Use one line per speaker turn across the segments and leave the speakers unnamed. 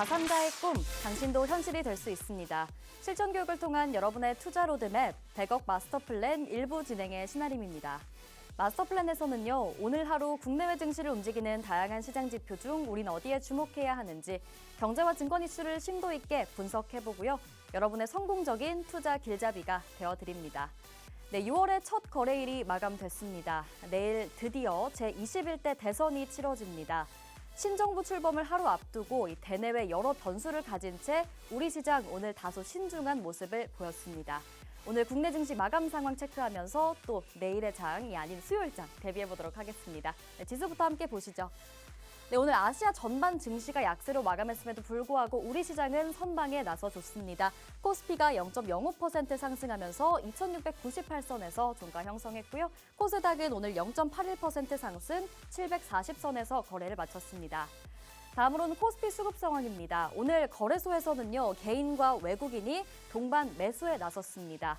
자산가의 꿈, 당신도 현실이 될 수 있습니다. 실전 교육을 통한 여러분의 투자 로드맵, 100억 마스터 플랜 일부 진행의 신아림입니다. 마스터 플랜에서는요, 오늘 하루 국내외 증시를 움직이는 다양한 시장 지표 중 우린 어디에 주목해야 하는지 경제와 증권 이슈를 심도 있게 분석해보고요. 여러분의 성공적인 투자 길잡이가 되어드립니다. 네, 6월의 첫 거래일이 마감됐습니다. 내일 드디어 제21대 대선이 치러집니다. 신정부 출범을 하루 앞두고 이 대내외 여러 변수를 가진 채 우리 시장 오늘 다소 신중한 모습을 보였습니다. 오늘 국내 증시 마감 상황 체크하면서 또 내일의 장이 아닌 수요일장 대비해보도록 하겠습니다. 네, 지수부터 함께 보시죠. 네, 오늘 아시아 전반 증시가 약세로 마감했음에도 불구하고 우리 시장은 선방에 나서줬습니다. 코스피가 0.05% 상승하면서 2698선에서 종가 형성했고요. 코스닥은 오늘 0.81% 상승 740선에서 거래를 마쳤습니다. 다음으로는 코스피 수급 상황입니다. 오늘 거래소에서는요, 개인과 외국인이 동반 매수에 나섰습니다.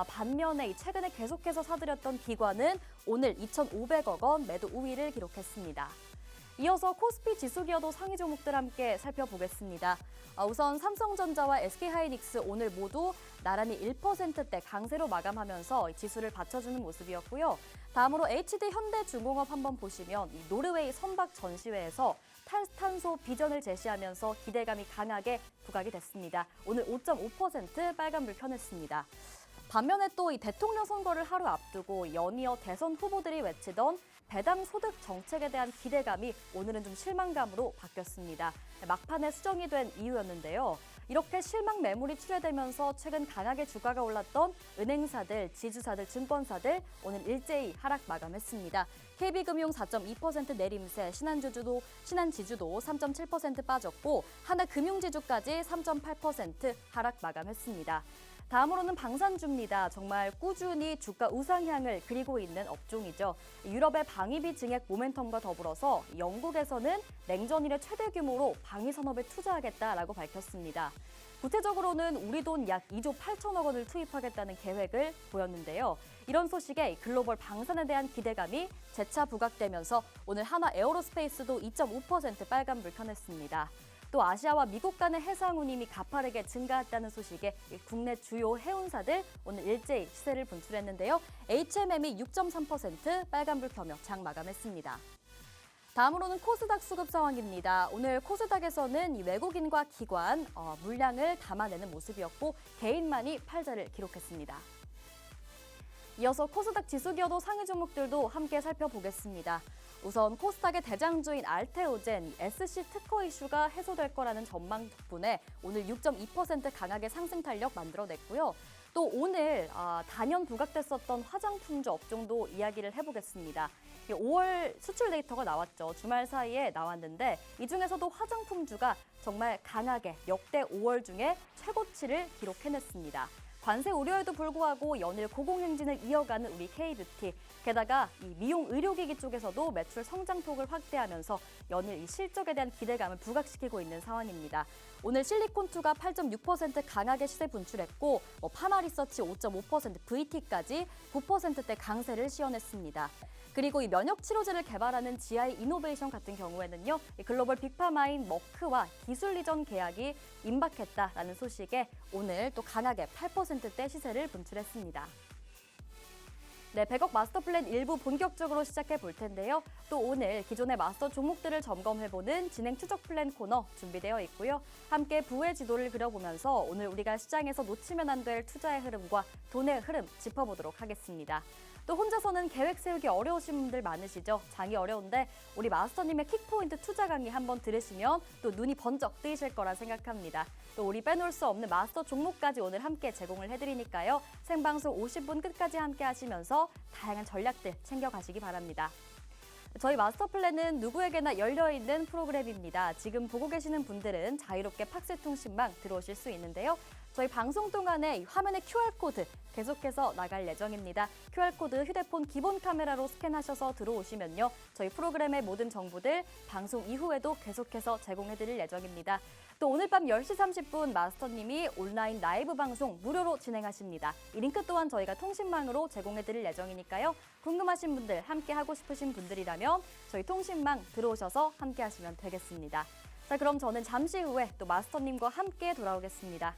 반면에 최근에 계속해서 사들였던 기관은 오늘 2,500억 원 매도 우위를 기록했습니다. 이어서 코스피 지수 기여도 상위 종목들 함께 살펴보겠습니다. 우선 삼성전자와 SK하이닉스 오늘 모두 나란히 1%대 강세로 마감하면서 지수를 받쳐주는 모습이었고요. 다음으로 HD 현대중공업 한번 보시면 이 노르웨이 선박 전시회에서 탈탄소 비전을 제시하면서 기대감이 강하게 부각이 됐습니다. 오늘 5.5% 빨간불 켜냈습니다. 반면에 또 이 대통령 선거를 하루 앞두고 연이어 대선 후보들이 외치던 배당 소득 정책에 대한 기대감이 오늘은 좀 실망감으로 바뀌었습니다. 막판에 수정이 된 이유였는데요. 이렇게 실망 매물이 출회되면서 최근 강하게 주가가 올랐던 은행사들, 지주사들, 증권사들 오늘 일제히 하락 마감했습니다. KB금융 4.2% 내림세, 신한지주도 3.7% 빠졌고 하나금융지주까지 3.8% 하락 마감했습니다. 다음으로는 방산주입니다. 정말 꾸준히 주가 우상향을 그리고 있는 업종이죠. 유럽의 방위비 증액 모멘텀과 더불어서 영국에서는 냉전 이래 최대 규모로 방위 산업에 투자하겠다라고 밝혔습니다. 구체적으로는 우리 돈 약 2조 8천억 원을 투입하겠다는 계획을 보였는데요. 이런 소식에 글로벌 방산에 대한 기대감이 재차 부각되면서 오늘 한화 에어로스페이스도 2.5% 빨간불 켜냈습니다. 또 아시아와 미국 간의 해상 운임이 가파르게 증가했다는 소식에 국내 주요 해운사들 오늘 일제히 시세를 분출했는데요. HMM이 6.3% 빨간불 켜며 장 마감했습니다. 다음으로는 코스닥 수급 상황입니다. 오늘 코스닥에서는 이 외국인과 기관 물량을 담아내는 모습이었고 개인만이 팔자를 기록했습니다. 이어서 코스닥 지수 기여도 상위 종목들도 함께 살펴보겠습니다. 우선 코스닥의 대장주인 알테오젠, SC 특허 이슈가 해소될 거라는 전망 덕분에 오늘 6.2% 강하게 상승 탄력 만들어냈고요. 또 오늘 단연 부각됐었던 화장품주 업종도 이야기를 해보겠습니다. 5월 수출 데이터가 나왔죠. 주말 사이에 나왔는데 이 중에서도 화장품주가 정말 강하게 역대 5월 중에 최고치를 기록해냈습니다. 관세 우려에도 불구하고 연일 고공행진을 이어가는 우리 K뷰티, 게다가 이 미용 의료기기 쪽에서도 매출 성장폭을 확대하면서 연일 이 실적에 대한 기대감을 부각시키고 있는 상황입니다. 오늘 실리콘2가 8.6% 강하게 시세 분출했고 파마리서치 5.5%, VT까지 9%대 강세를 시현했습니다. 그리고 이 면역 치료제를 개발하는 GI 이노베이션 같은 경우에는요, 글로벌 빅파마인 머크와 기술 이전 계약이 임박했다라는 소식에 오늘 또 강하게 8%대 시세를 분출했습니다. 네, 100억 마스터 플랜 일부 본격적으로 시작해 볼 텐데요. 또 오늘 기존의 마스터 종목들을 점검해보는 진행 추적 플랜 코너 준비되어 있고요. 함께 부의 지도를 그려보면서 오늘 우리가 시장에서 놓치면 안 될 투자의 흐름과 돈의 흐름 짚어보도록 하겠습니다. 또 혼자서는 계획 세우기 어려우신 분들 많으시죠? 장이 어려운데 우리 마스터님의 킥포인트 투자 강의 한번 들으시면 또 눈이 번쩍 뜨이실 거라 생각합니다. 또 우리 빼놓을 수 없는 마스터 종목까지 오늘 함께 제공을 해드리니까요. 생방송 50분 끝까지 함께 하시면서 다양한 전략들 챙겨가시기 바랍니다. 저희 마스터 플랜은 누구에게나 열려있는 프로그램입니다. 지금 보고 계시는 분들은 자유롭게 팍스 통신망 들어오실 수 있는데요. 저희 방송 동안에 화면에 QR코드 계속해서 나갈 예정입니다. QR코드 휴대폰 기본 카메라로 스캔하셔서 들어오시면요. 저희 프로그램의 모든 정보들 방송 이후에도 계속해서 제공해드릴 예정입니다. 또 오늘 밤 10시 30분 마스터님이 온라인 라이브 방송 무료로 진행하십니다. 이 링크 또한 저희가 통신망으로 제공해드릴 예정이니까요. 궁금하신 분들, 함께 하고 싶으신 분들이라면 저희 통신망 들어오셔서 함께 하시면 되겠습니다. 자, 그럼 저는 잠시 후에 또 마스터님과 함께 돌아오겠습니다.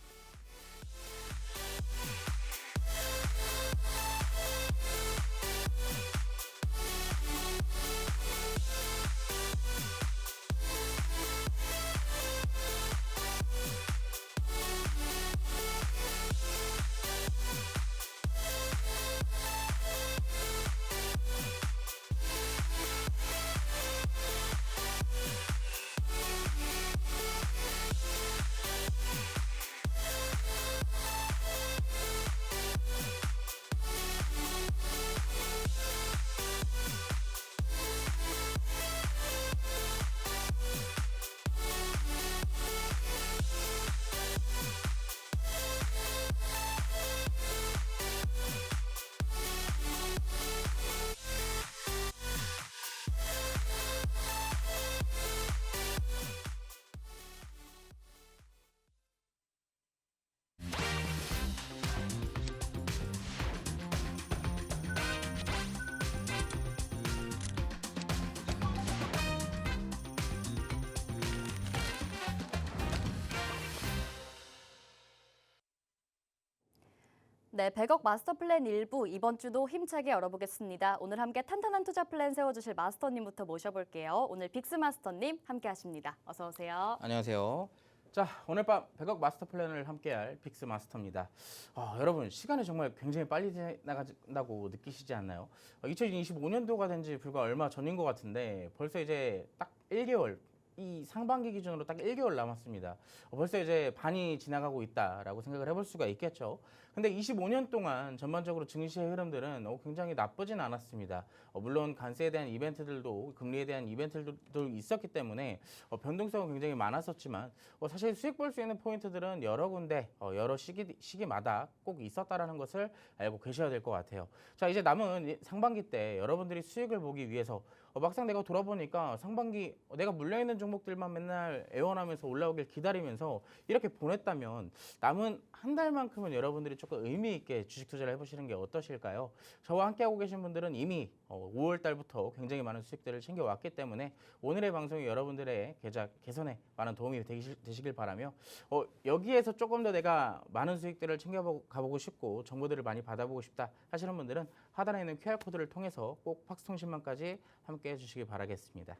네, 100억 마스터 플랜 일부 이번 주도 힘차게 열어보겠습니다. 오늘 함께 탄탄한 투자 플랜 세워주실 마스터님부터 모셔볼게요. 오늘 빅스 마스터님 함께 하십니다. 어서 오세요.
안녕하세요. 자, 오늘 밤 100억 마스터 플랜을 함께할 빅스 마스터입니다. 여러분, 시간이 정말 굉장히 빨리 지나간다고 느끼시지 않나요? 2025년도가 된 지 불과 얼마 전인 것 같은데 벌써 이제 딱 1개월, 이 상반기 기준으로 딱 1개월 남았습니다. 벌써 이제 반이 지나가고 있다라고 생각을 해볼 수가 있겠죠. 근데 25년 동안 전반적으로 증시의 흐름들은 굉장히 나쁘진 않았습니다. 물론 관세에 대한 이벤트들도 금리에 대한 이벤트들도 있었기 때문에 변동성은 굉장히 많았었지만 사실 수익 볼 수 있는 포인트들은 여러 군데 여러 시기마다 꼭 있었다라는 것을 알고 계셔야 될 것 같아요. 자, 이제 남은 상반기 때 여러분들이 수익을 보기 위해서 막상 내가 돌아보니까 상반기 내가 물려있는 종목들만 맨날 애원하면서 올라오길 기다리면서 이렇게 보냈다면 남은 한 달만큼은 여러분들이 조금 의미 있게 주식 투자를 해보시는 게 어떠실까요? 저와 함께하고 계신 분들은 이미 5월 달부터 굉장히 많은 수익들을 챙겨왔기 때문에 오늘의 방송이 여러분들의 계좌 개선에 많은 도움이 되시길 바라며 여기에서 조금 더 내가 많은 수익들을 챙겨가보고 싶고 정보들을 많이 받아보고 싶다 하시는 분들은 하단에 있는 QR코드를 통해서 꼭 팍스통신망까지 함께 해주시기 바라겠습니다.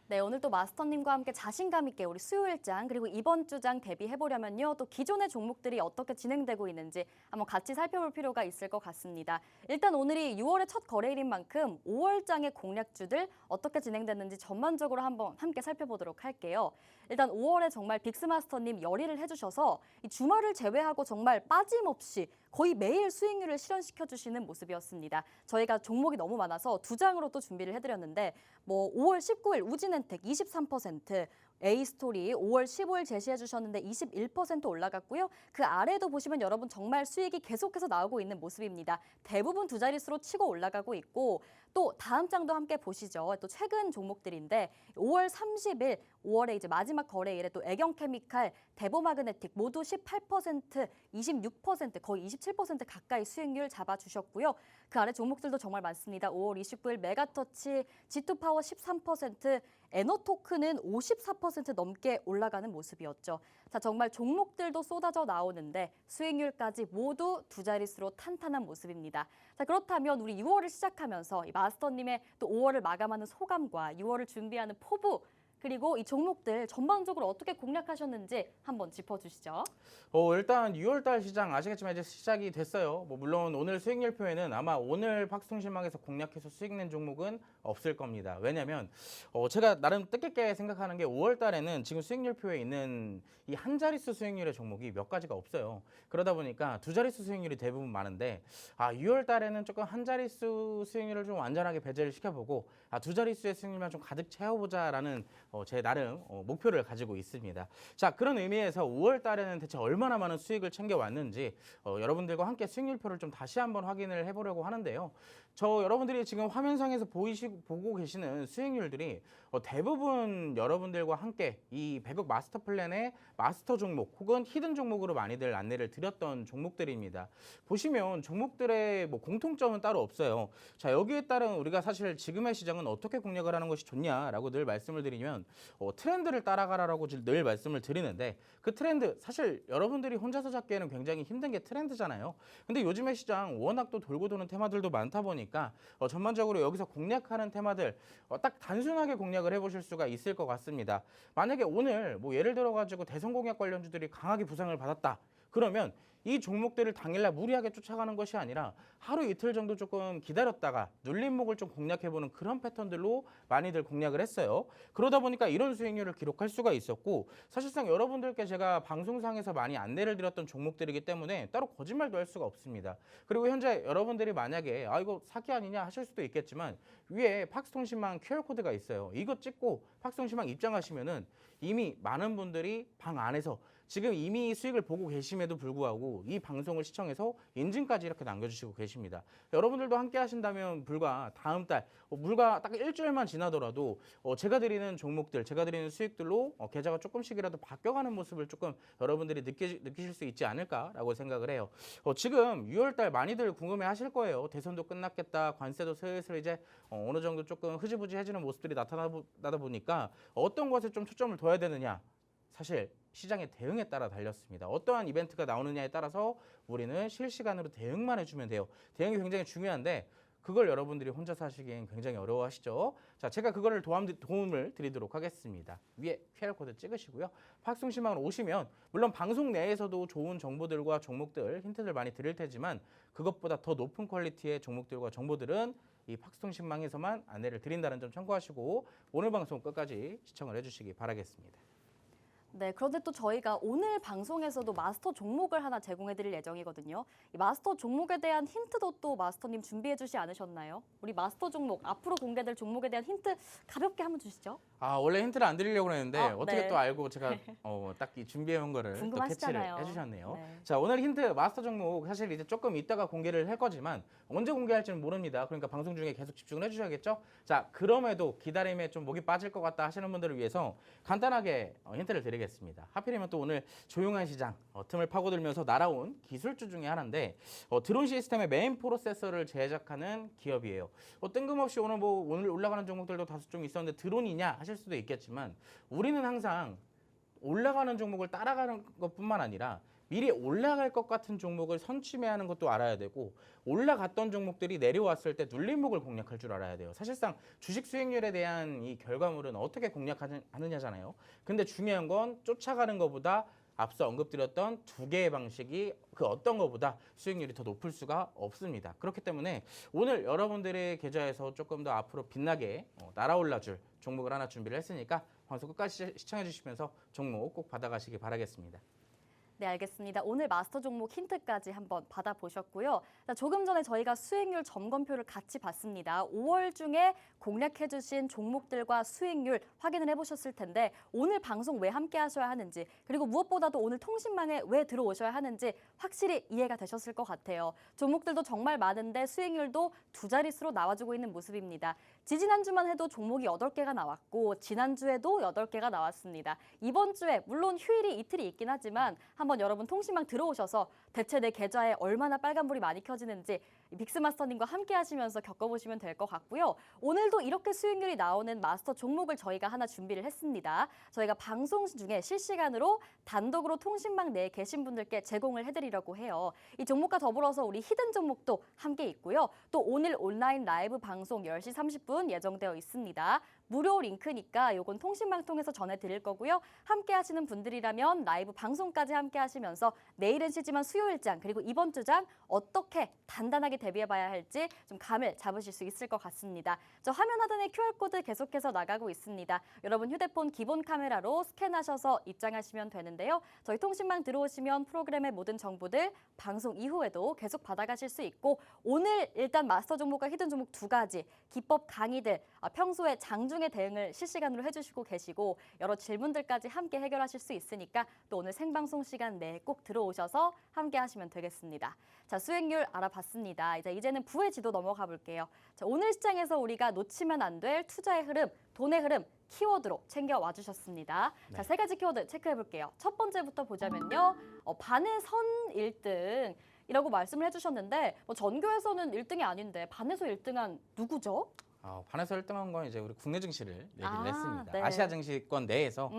네, 오늘 또 마스터님과 함께 자신감 있게 우리 수요일장 그리고 이번 주장 대비해보려면요. 또 기존의 종목들이 어떻게 진행되고 있는지 한번 같이 살펴볼 필요가 있을 것 같습니다. 일단 오늘이 6월의 첫 거래일인 만큼 5월장의 공략주들 어떻게 진행됐는지 전반적으로 한번 함께 살펴보도록 할게요. 일단 5월에 정말 빅스마스터님 열의를 해주셔서 이 주말을 제외하고 정말 빠짐없이 거의 매일 수익률을 실현시켜주시는 모습이었습니다. 저희가 종목이 너무 많아서 두 장으로 또 준비를 해드렸는데 5월 19일 우진엔텍 23%, A스토리 5월 15일 제시해 주셨는데 21% 올라갔고요. 그 아래도 보시면 여러분 정말 수익이 계속해서 나오고 있는 모습입니다. 대부분 두 자릿수로 치고 올라가고 있고 또 다음 장도 함께 보시죠. 또 최근 종목들인데 5월 30일 5월에 이제 마지막 거래일에 또 애경케미칼, 대보마그네틱 모두 18%, 26% 거의 27% 가까이 수익률 잡아주셨고요. 그 아래 종목들도 정말 많습니다. 5월 29일 메가터치, G2파워 13%, 에너토크는 54% 넘게 올라가는 모습이었죠. 자, 정말 종목들도 쏟아져 나오는데 수익률까지 모두 두 자릿수로 탄탄한 모습입니다. 자, 그렇다면 우리 6월을 시작하면서 이 마스터님의 또 5월을 마감하는 소감과 6월을 준비하는 포부 그리고 이 종목들 전반적으로 어떻게 공략하셨는지 한번 짚어주시죠.
일단 6월달 시장 아시겠지만 이제 시작이 됐어요. 물론 오늘 수익률표에는 아마 오늘 팍스통신망에서 공략해서 수익 낸 종목은 없을 겁니다. 왜냐하면 제가 나름 뜻깊게 생각하는 게 5월달에는 지금 수익률표에 있는 이 한 자릿수 수익률의 종목이 몇 가지가 없어요. 그러다 보니까 두 자릿수 수익률이 대부분 많은데 6월달에는 조금 한 자릿수 수익률을 좀 완전하게 배제를 시켜보고 두 자릿수의 수익률만 좀 가득 채워보자라는 제 나름 목표를 가지고 있습니다. 자, 그런 의미에서 5월 달에는 대체 얼마나 많은 수익을 챙겨왔는지 여러분들과 함께 수익률표를 좀 다시 한번 확인을 해보려고 하는데요. 저 여러분들이 지금 화면상에서 보고 계시는 수익률들이 대부분 여러분들과 함께 이 100억 마스터 플랜의 마스터 종목 혹은 히든 종목으로 많이들 안내를 드렸던 종목들입니다. 보시면 종목들의 뭐 공통점은 따로 없어요. 자, 여기에 따른 우리가 사실 지금의 시장은 어떻게 공략을 하는 것이 좋냐라고 늘 말씀을 드리면 트렌드를 따라가라라고 늘 말씀을 드리는데 그 트렌드 사실 여러분들이 혼자서 잡기에는 굉장히 힘든 게 트렌드잖아요. 근데 요즘의 시장 워낙 또 돌고 도는 테마들도 많다 보니까 전반적으로 여기서 공략하는 테마들 딱 단순하게 공략을 해보실 수가 있을 것 같습니다. 만약에 오늘 뭐 예를 들어 가지고 대선 공약 관련주들이 강하게 부상을 받았다. 그러면 이 종목들을 당일날 무리하게 쫓아가는 것이 아니라 하루 이틀 정도 조금 기다렸다가 눌림목을 좀 공략해보는 그런 패턴들로 많이들 공략을 했어요. 그러다 보니까 이런 수익률을 기록할 수가 있었고 사실상 여러분들께 제가 방송상에서 많이 안내를 드렸던 종목들이기 때문에 따로 거짓말도 할 수가 없습니다. 그리고 현재 여러분들이 만약에 이거 사기 아니냐 하실 수도 있겠지만 위에 팍스통신망 QR코드가 있어요. 이거 찍고 팍스통신망 입장하시면은 이미 많은 분들이 방 안에서 지금 이미 수익을 보고 계심에도 불구하고 이 방송을 시청해서 인증까지 이렇게 남겨주시고 계십니다. 여러분들도 함께 하신다면 불과 다음 달, 불과 딱 일주일만 지나더라도 제가 드리는 종목들, 제가 드리는 수익들로 계좌가 조금씩이라도 바뀌어가는 모습을 조금 여러분들이 느끼실 수 있지 않을까라고 생각을 해요. 지금 6월 달 많이들 궁금해 하실 거예요. 대선도 끝났겠다. 관세도 슬슬 이제 어느 정도 조금 흐지부지해지는 모습들이 나타나다 보니까 어떤 것에 좀 초점을 둬야 되느냐. 사실 시장의 대응에 따라 달렸습니다. 어떠한 이벤트가 나오느냐에 따라서 우리는 실시간으로 대응만 해주면 돼요. 대응이 굉장히 중요한데 그걸 여러분들이 혼자서 하시기엔 굉장히 어려워하시죠. 자, 제가 그거를 도움을 드리도록 하겠습니다. 위에 QR코드 찍으시고요. 팍송신망으로 오시면 물론 방송 내에서도 좋은 정보들과 종목들, 힌트들 많이 드릴 테지만 그것보다 더 높은 퀄리티의 종목들과 정보들은 이 팍송신망에서만 안내를 드린다는 점 참고하시고 오늘 방송 끝까지 시청을 해주시기 바라겠습니다.
네, 그런데 또 저희가 오늘 방송에서도 마스터 종목을 하나 제공해드릴 예정이거든요. 이 마스터 종목에 대한 힌트도 또 마스터님 준비해주지 않으셨나요? 우리 마스터 종목, 앞으로 공개될 종목에 대한 힌트 가볍게 한번 주시죠.
원래 힌트를 안 드리려고 했는데 어떻게
네.
또 알고 제가 딱 이 준비해온 거를 또 캐치를
궁금하시잖아요.
해주셨네요.
네.
자, 오늘 힌트 마스터 종목 사실 이제 조금 이따가 공개를 할 거지만 언제 공개할지는 모릅니다. 그러니까 방송 중에 계속 집중을 해주셔야겠죠. 자, 그럼에도 기다림에 좀 목이 빠질 것 같다 하시는 분들을 위해서 간단하게 힌트를 드리겠습니다. 하필이면 또 오늘 조용한 시장 틈을 파고들면서 날아온 기술주 중에 하나인데 드론 시스템의 메인 프로세서를 제작하는 기업이에요. 뜬금없이 오늘 올라가는 종목들도 다소 좀 있었는데 드론이냐 하실 수도 있겠지만 우리는 항상 올라가는 종목을 따라가는 것뿐만 아니라 미리 올라갈 것 같은 종목을 선취매하는 것도 알아야 되고 올라갔던 종목들이 내려왔을 때 눌림목을 공략할 줄 알아야 돼요. 사실상 주식 수익률에 대한 이 결과물은 어떻게 공략하느냐잖아요. 근데 중요한 건 쫓아가는 것보다 앞서 언급드렸던 두 개의 방식이 그 어떤 것보다 수익률이 더 높을 수가 없습니다. 그렇기 때문에 오늘 여러분들의 계좌에서 조금 더 앞으로 빛나게 날아올라줄 종목을 하나 준비를 했으니까 방송 끝까지 시청해 주시면서 종목 꼭 받아가시기 바라겠습니다.
네, 알겠습니다. 오늘 마스터 종목 힌트까지 한번 받아보셨고요. 자, 조금 전에 저희가 수익률 점검표를 같이 봤습니다. 5월 중에 공략해주신 종목들과 수익률 확인을 해보셨을 텐데 오늘 방송 왜 함께 하셔야 하는지 그리고 무엇보다도 오늘 통신망에 왜 들어오셔야 하는지 확실히 이해가 되셨을 것 같아요. 종목들도 정말 많은데 수익률도 두 자릿수로 나와주고 있는 모습입니다. 지지난주만 해도 종목이 8개가 나왔고 지난주에도 8개가 나왔습니다. 이번 주에 물론 휴일이 이틀이 있긴 하지만 한번 여러분 통신망 들어오셔서 대체 내 계좌에 얼마나 빨간불이 많이 켜지는지 빅스마스터님과 함께 하시면서 겪어보시면 될 것 같고요. 오늘도 이렇게 수익률이 나오는 마스터 종목을 저희가 하나 준비를 했습니다. 저희가 방송 중에 실시간으로 단독으로 통신망 내에 계신 분들께 제공을 해드리려고 해요. 이 종목과 더불어서 우리 히든 종목도 함께 있고요. 또 오늘 온라인 라이브 방송 10시 30분 예정되어 있습니다. 무료 링크니까 요건 통신망 통해서 전해드릴 거고요. 함께 하시는 분들이라면 라이브 방송까지 함께 하시면서 내일은 쉬지만 수요일장 그리고 이번 주장 어떻게 단단하게 대비해봐야 할지 좀 감을 잡으실 수 있을 것 같습니다. 저 화면 하단에 QR코드 계속해서 나가고 있습니다. 여러분 휴대폰 기본 카메라로 스캔하셔서 입장하시면 되는데요. 저희 통신망 들어오시면 프로그램의 모든 정보들 방송 이후에도 계속 받아가실 수 있고 오늘 일단 마스터 종목과 히든 종목 두 가지 기법 강의들 평소에 장중 장중에 대응을 실시간으로 해주시고 계시고 여러 질문들까지 함께 해결하실 수 있으니까 또 오늘 생방송 시간 내에 꼭 들어오셔서 함께 하시면 되겠습니다. 자, 수익률 알아봤습니다. 이제는 부의 지도 넘어가 볼게요. 자, 오늘 시장에서 우리가 놓치면 안 될 투자의 흐름, 돈의 흐름, 키워드로 챙겨와 주셨습니다.
네.
자, 세 가지 키워드 체크해 볼게요. 첫 번째부터 보자면요. 반의 선 1등. 이라고 말씀을 해주셨는데 전교에서는 1등이 아닌데 반에서 1등한 누구죠?
반에서 1등한 건 이제 우리 국내 증시를 얘기를 했습니다.
네.
아시아 증시권 내에서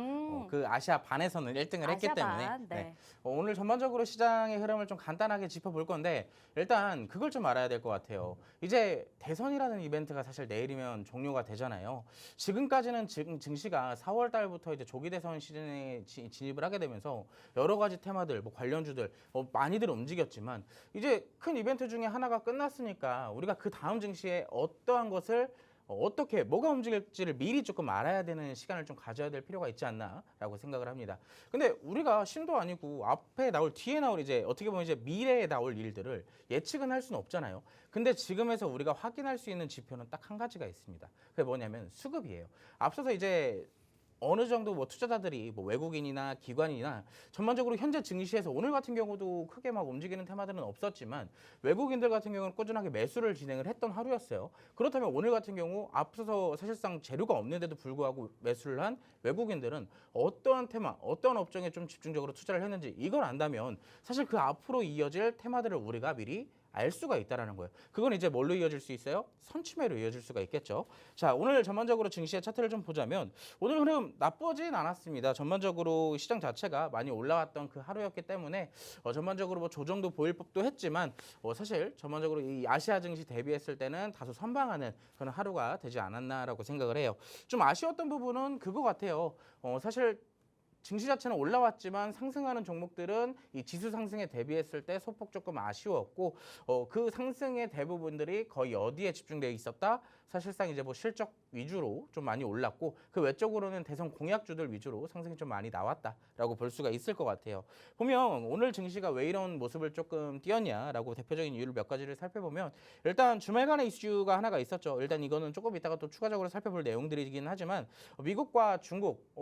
그 아시아 반에서는 1등을 했기
아시아
때문에
반, 네.
오늘 전반적으로 시장의 흐름을 좀 간단하게 짚어볼 건데 일단 그걸 좀 알아야 될 것 같아요. 이제 대선이라는 이벤트가 사실 내일이면 종료가 되잖아요. 지금까지는 증시가 4월 달부터 이제 조기 대선 시즌에 진입을 하게 되면서 여러 가지 테마들, 뭐 관련주들 많이들 움직였지만 이제 큰 이벤트 중에 하나가 끝났으니까 우리가 그 다음 증시에 어떠한 것을 어떻게 뭐가 움직일지를 미리 조금 알아야 되는 시간을 좀 가져야 될 필요가 있지 않나라고 생각을 합니다. 근데 우리가 신도 아니고 앞에 나올 뒤에 나올 이제 어떻게 보면 이제 미래에 나올 일들을 예측은 할 수는 없잖아요. 근데 지금에서 우리가 확인할 수 있는 지표는 딱 한 가지가 있습니다. 그게 뭐냐면 수급이에요. 앞서서 이제 어느 정도 뭐 투자자들이 뭐 외국인이나 기관이나 전반적으로 현재 증시에서 오늘 같은 경우도 크게 막 움직이는 테마들은 없었지만 외국인들 같은 경우는 꾸준하게 매수를 진행을 했던 하루였어요. 그렇다면 오늘 같은 경우 앞서서 사실상 재료가 없는데도 불구하고 매수를 한 외국인들은 어떠한 테마, 어떠한 업종에 좀 집중적으로 투자를 했는지 이걸 안다면 사실 그 앞으로 이어질 테마들을 우리가 미리 알 수가 있다라는 거예요. 그건 이제 뭘로 이어질 수 있어요? 선취매로 이어질 수가 있겠죠. 자, 오늘 전반적으로 증시의 차트를 좀 보자면 오늘 흐름 나쁘진 않았습니다. 전반적으로 시장 자체가 많이 올라왔던 그 하루였기 때문에 전반적으로 뭐 조정도 보일 법도 했지만 사실 전반적으로 이 아시아 증시 대비했을 때는 다소 선방하는 그런 하루가 되지 않았나라고 생각을 해요. 좀 아쉬웠던 부분은 그거 같아요. 사실 증시 자체는 올라왔지만 상승하는 종목들은 이 지수 상승에 대비했을 때 소폭 조금 아쉬웠고 그 상승의 대부분들이 거의 어디에 집중되어 있었다? 사실상 이제 뭐 실적 위주로 좀 많이 올랐고 그 외적으로는 대선 공약주들 위주로 상승이 좀 많이 나왔다라고 볼 수가 있을 것 같아요. 보면 오늘 증시가 왜 이런 모습을 조금 띄었냐라고 대표적인 이유를 몇 가지를 살펴보면 일단 주말간의 이슈가 하나가 있었죠. 일단 이거는 조금 이따가 또 추가적으로 살펴볼 내용들이긴 하지만 미국과 중국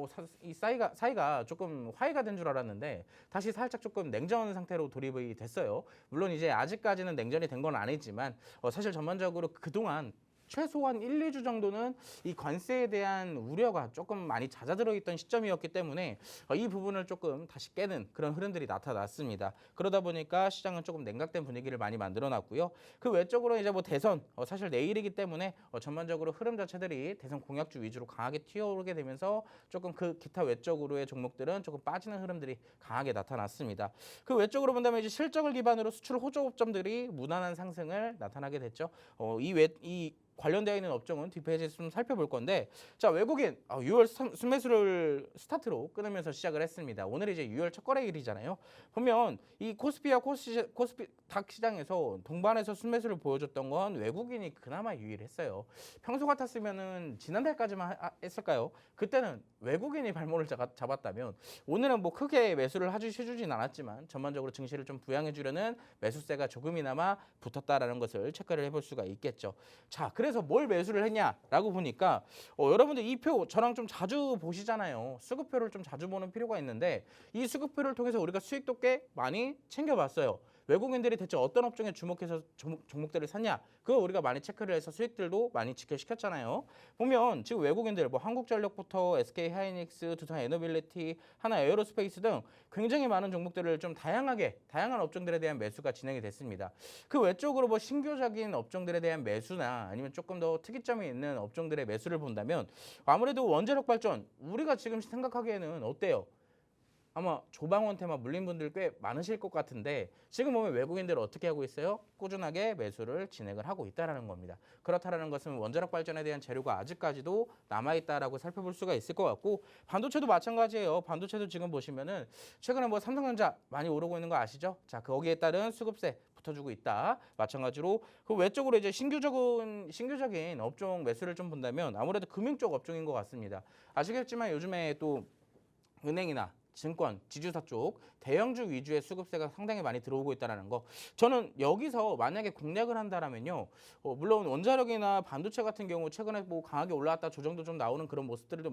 이 사이가 조금 화해가 된 줄 알았는데 다시 살짝 조금 냉전 상태로 돌입이 됐어요. 물론 이제 아직까지는 냉전이 된 건 아니지만 사실 전반적으로 그동안 최소한 1, 2주 정도는 이 관세에 대한 우려가 조금 많이 잦아들어 있던 시점이었기 때문에 이 부분을 조금 다시 깨는 그런 흐름들이 나타났습니다. 그러다 보니까 시장은 조금 냉각된 분위기를 많이 만들어 놨고요. 그 외적으로 이제 뭐 대선 사실 내일이기 때문에 전반적으로 흐름 자체들이 대선 공약주 위주로 강하게 튀어오르게 되면서 조금 그 기타 외적으로의 종목들은 조금 빠지는 흐름들이 강하게 나타났습니다. 그 외적으로 본다면 이제 실적을 기반으로 수출 호조 업종들이 무난한 상승을 나타나게 됐죠. 이 관련되어 있는 업종은 뒷페이지에서 좀 살펴볼 건데 자 외국인 6월 순매수를 스타트로 끊으면서 시작을 했습니다. 오늘 이제 6월 첫 거래일이잖아요. 보면 이 코스피와 코스피닥 시장에서 동반해서 순매수를 보여줬던 건 외국인이 그나마 유일했어요. 평소 같았으면은 지난달까지만 했을까요? 그때는 외국인이 발목을 잡았다면 오늘은 뭐 크게 매수를 해주진 않았지만 전반적으로 증시를 좀 부양해주려는 매수세가 조금이나마 붙었다라는 것을 체크를 해볼 수가 있겠죠. 자, 그래서 뭘 매수를 했냐라고 보니까 여러분들 이 표 저랑 좀 자주 보시잖아요. 수급표를 좀 자주 보는 필요가 있는데 이 수급표를 통해서 우리가 수익도 꽤 많이 챙겨봤어요. 외국인들이 대체 어떤 업종에 주목해서 종목들을 샀냐? 그거 우리가 많이 체크를 해서 수익들도 많이 지켜시켰잖아요. 보면 지금 외국인들 뭐 한국전력부터 SK하이닉스, 두산에너빌리티, 하나에어로스페이스 등 굉장히 많은 종목들을 좀 다양한 업종들에 대한 매수가 진행이 됐습니다. 그 외적으로 뭐 신규적인 업종들에 대한 매수나 아니면 조금 더 특이점이 있는 업종들의 매수를 본다면 아무래도 원자력 발전 우리가 지금 생각하기에는 어때요? 아마 조방원 테마 물린 분들 꽤 많으실 것 같은데 지금 보면 외국인들 어떻게 하고 있어요? 꾸준하게 매수를 진행을 하고 있다는 겁니다. 그렇다는 것은 원자력 발전에 대한 재료가 아직까지도 남아있다라고 살펴볼 수가 있을 것 같고 반도체도 마찬가지예요. 반도체도 지금 보시면은 최근에 뭐 삼성전자 많이 오르고 있는 거 아시죠? 자, 거기에 따른 수급세 붙어주고 있다. 마찬가지로 그 외적으로 이제 신규적인 업종 매수를 좀 본다면 아무래도 금융 쪽 업종인 것 같습니다. 아시겠지만 요즘에 또 은행이나 증권, 지주사 쪽 대형주 위주의 수급세가 상당히 많이 들어오고 있다는 거. 저는 여기서 만약에 공략을 한다라면요. 물론 원자력이나 반도체 같은 경우 최근에 뭐 강하게 올라왔다 조정도 좀 나오는 그런 모습들도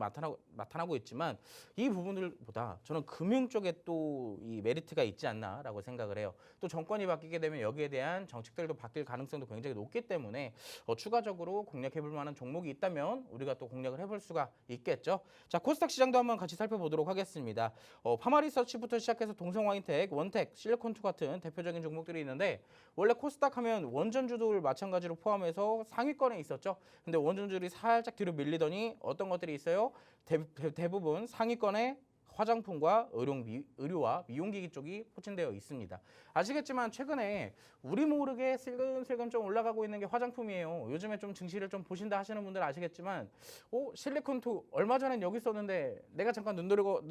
나타나고 있지만 이 부분들보다 저는 금융 쪽에 또 이 메리트가 있지 않나라고 생각을 해요. 또 정권이 바뀌게 되면 여기에 대한 정책들도 바뀔 가능성도 굉장히 높기 때문에 추가적으로 공략해볼 만한 종목이 있다면 우리가 또 공략을 해볼 수가 있겠죠. 자, 코스닥 시장도 한번 같이 살펴보도록 하겠습니다. 파마리서치부터 시작해서 동성화인텍, 원텍, 실리콘투 같은 대표적인 종목들이 있는데 원래 코스닥 하면 원전주들 마찬가지로 포함해서 상위권에 있었죠. 근데 원전주들이 살짝 뒤로 밀리더니 어떤 것들이 있어요? 대부분 상위권에 화장품과 의료와 미용기기 쪽이 포진되어 있습니다. 아시겠지만 최근에 우리 모르게 슬금슬금 좀 올라가고 있는 게 화장품이에요. 요즘에 좀 증시를 좀 보신다 하시는 분들은 아시겠지만 실리콘투 얼마 전엔 여기 있었는데 내가 잠깐 눈 돌리고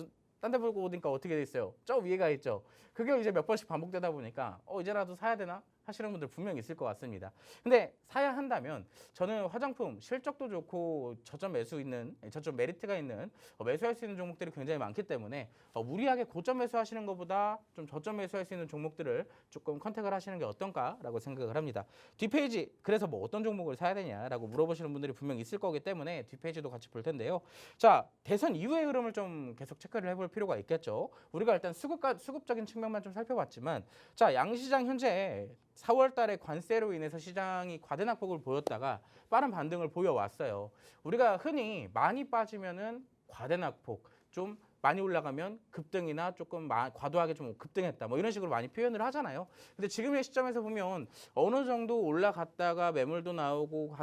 딴 데 보고 오니까 어떻게 돼 있어요? 저 위에 가 있죠. 그게 이제 몇 번씩 반복되다 보니까 이제라도 사야 되나 하시는 분들 분명히 있을 것 같습니다. 근데 사야 한다면 저는 화장품 실적도 좋고 저점 메리트가 있는 매수할 수 있는 종목들이 굉장히 많기 때문에 무리하게 고점 매수하시는 것보다 좀 저점 매수할 수 있는 종목들을 조금 컨택을 하시는 게 어떤가라고 생각을 합니다. 뒷페이지 그래서 뭐 어떤 종목을 사야 되냐라고 물어보시는 분들이 분명히 있을 거기 때문에 뒷페이지도 같이 볼 텐데요. 자, 대선 이후의 흐름을 좀 계속 체크를 해볼 필요가 있겠죠. 우리가 일단 수급적인 측면만 좀 살펴봤지만 자, 양시장 현재 4월 달에 관세로 인해서 시장이 과대낙폭을 보였다가 빠른 반등을 보여왔어요. 우리가 흔히 많이 빠지면은 과대낙폭, 좀 많이 올라가면 급등이나 조금 과도하게 좀 급등했다 뭐 이런 식으로 많이 표현을 하잖아요. 근데 지금의 시점에서 보면 어느 정도 올라갔다가 매물도 나오고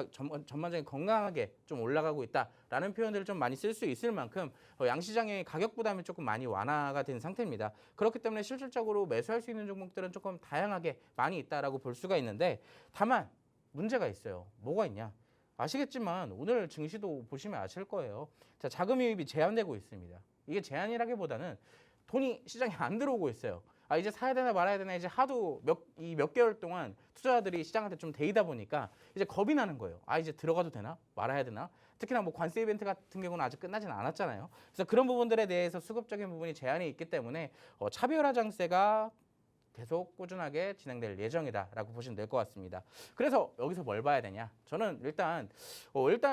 전반적인 건강하게 좀 올라가고 있다라는 표현들을 좀 많이 쓸 수 있을 만큼 양시장의 가격 부담이 조금 많이 완화가 된 상태입니다. 그렇기 때문에 실질적으로 매수할 수 있는 종목들은 조금 다양하게 많이 있다라고 볼 수가 있는데 다만 문제가 있어요. 뭐가 있냐? 아시겠지만 오늘 증시도 보시면 아실 거예요. 자, 자금 유입이 제한되고 있습니다. 이게 제한이라기보다는 돈이 시장에 안 들어오고 있어요. 이제 사야 되나 말아야 되나 이제 하도 몇 개월 동안 투자자들이 시장한테 좀 데이다 보니까 이제 겁이 나는 거예요. 이제 들어가도 되나 말아야 되나. 특히나 뭐 관세 이벤트 같은 경우는 아직 끝나진 않았잖아요. 그래서 그런 부분들에 대해서 수급적인 부분이 제한이 있기 때문에 차별화 장세가 계속 꾸준하게 진행될 예정이다라고 보시면 될 것 같습니다. 그래서 여기서 뭘 봐야 되냐? 저는 일단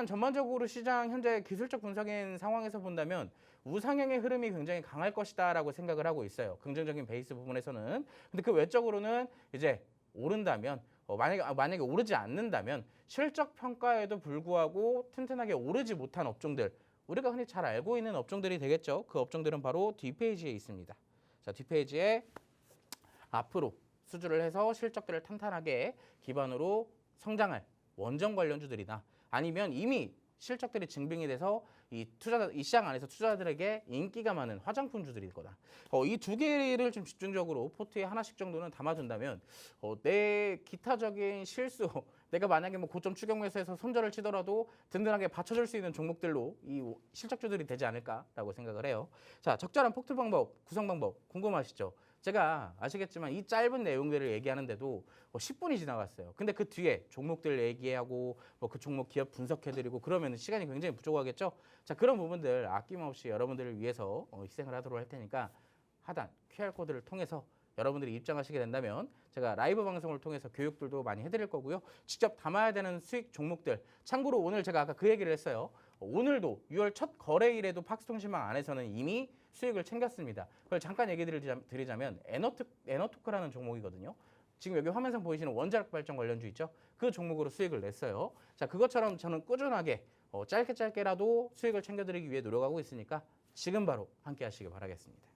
전반적으로 시장 현재 기술적 분석인 상황에서 본다면 우상향의 흐름이 굉장히 강할 것이다라고 생각을 하고 있어요. 긍정적인 베이스 부분에서는. 근데 그 외적으로는 이제 오른다면 만약에 오르지 않는다면 실적 평가에도 불구하고 튼튼하게 오르지 못한 업종들 우리가 흔히 잘 알고 있는 업종들이 되겠죠. 그 업종들은 바로 뒷페이지에 있습니다. 자, 뒷페이지에 앞으로 수주를 해서 실적들을 탄탄하게 기반으로 성장할 원전 관련주들이나 아니면 이미 실적들이 증빙이 돼서 이 시장 안에서 투자자들에게 인기가 많은 화장품주들일 거다. 이 두 개를 좀 집중적으로 포트에 하나씩 정도는 담아둔다면 내 기타적인 실수 내가 만약에 뭐 고점 추격 매수해서 손절을 치더라도 든든하게 받쳐줄 수 있는 종목들로 이 실적주들이 되지 않을까라고 생각을 해요. 자, 적절한 포트 방법, 구성 방법 궁금하시죠? 제가 아시겠지만 이 짧은 내용들을 얘기하는데도 10분이 지나갔어요. 근데 그 뒤에 종목들 얘기하고 그 종목 기업 분석해드리고 그러면 시간이 굉장히 부족하겠죠? 자, 그런 부분들 아낌없이 여러분들을 위해서 희생을 하도록 할 테니까 하단 QR코드를 통해서 여러분들이 입장하시게 된다면 제가 라이브 방송을 통해서 교육들도 많이 해드릴 거고요. 직접 담아야 되는 수익 종목들. 참고로 오늘 제가 아까 그 얘기를 했어요. 오늘도 6월 첫 거래일에도 팍스통신망 안에서는 이미 수익을 챙겼습니다. 그걸 잠깐 얘기 드리자면 에너토크라는 종목이거든요. 지금 여기 화면상 보이시는 원자력 발전 관련주 있죠? 그 종목으로 수익을 냈어요. 자, 그것처럼 저는 꾸준하게 짧게라도 수익을 챙겨드리기 위해 노력하고 있으니까 지금 바로 함께 하시길 바라겠습니다.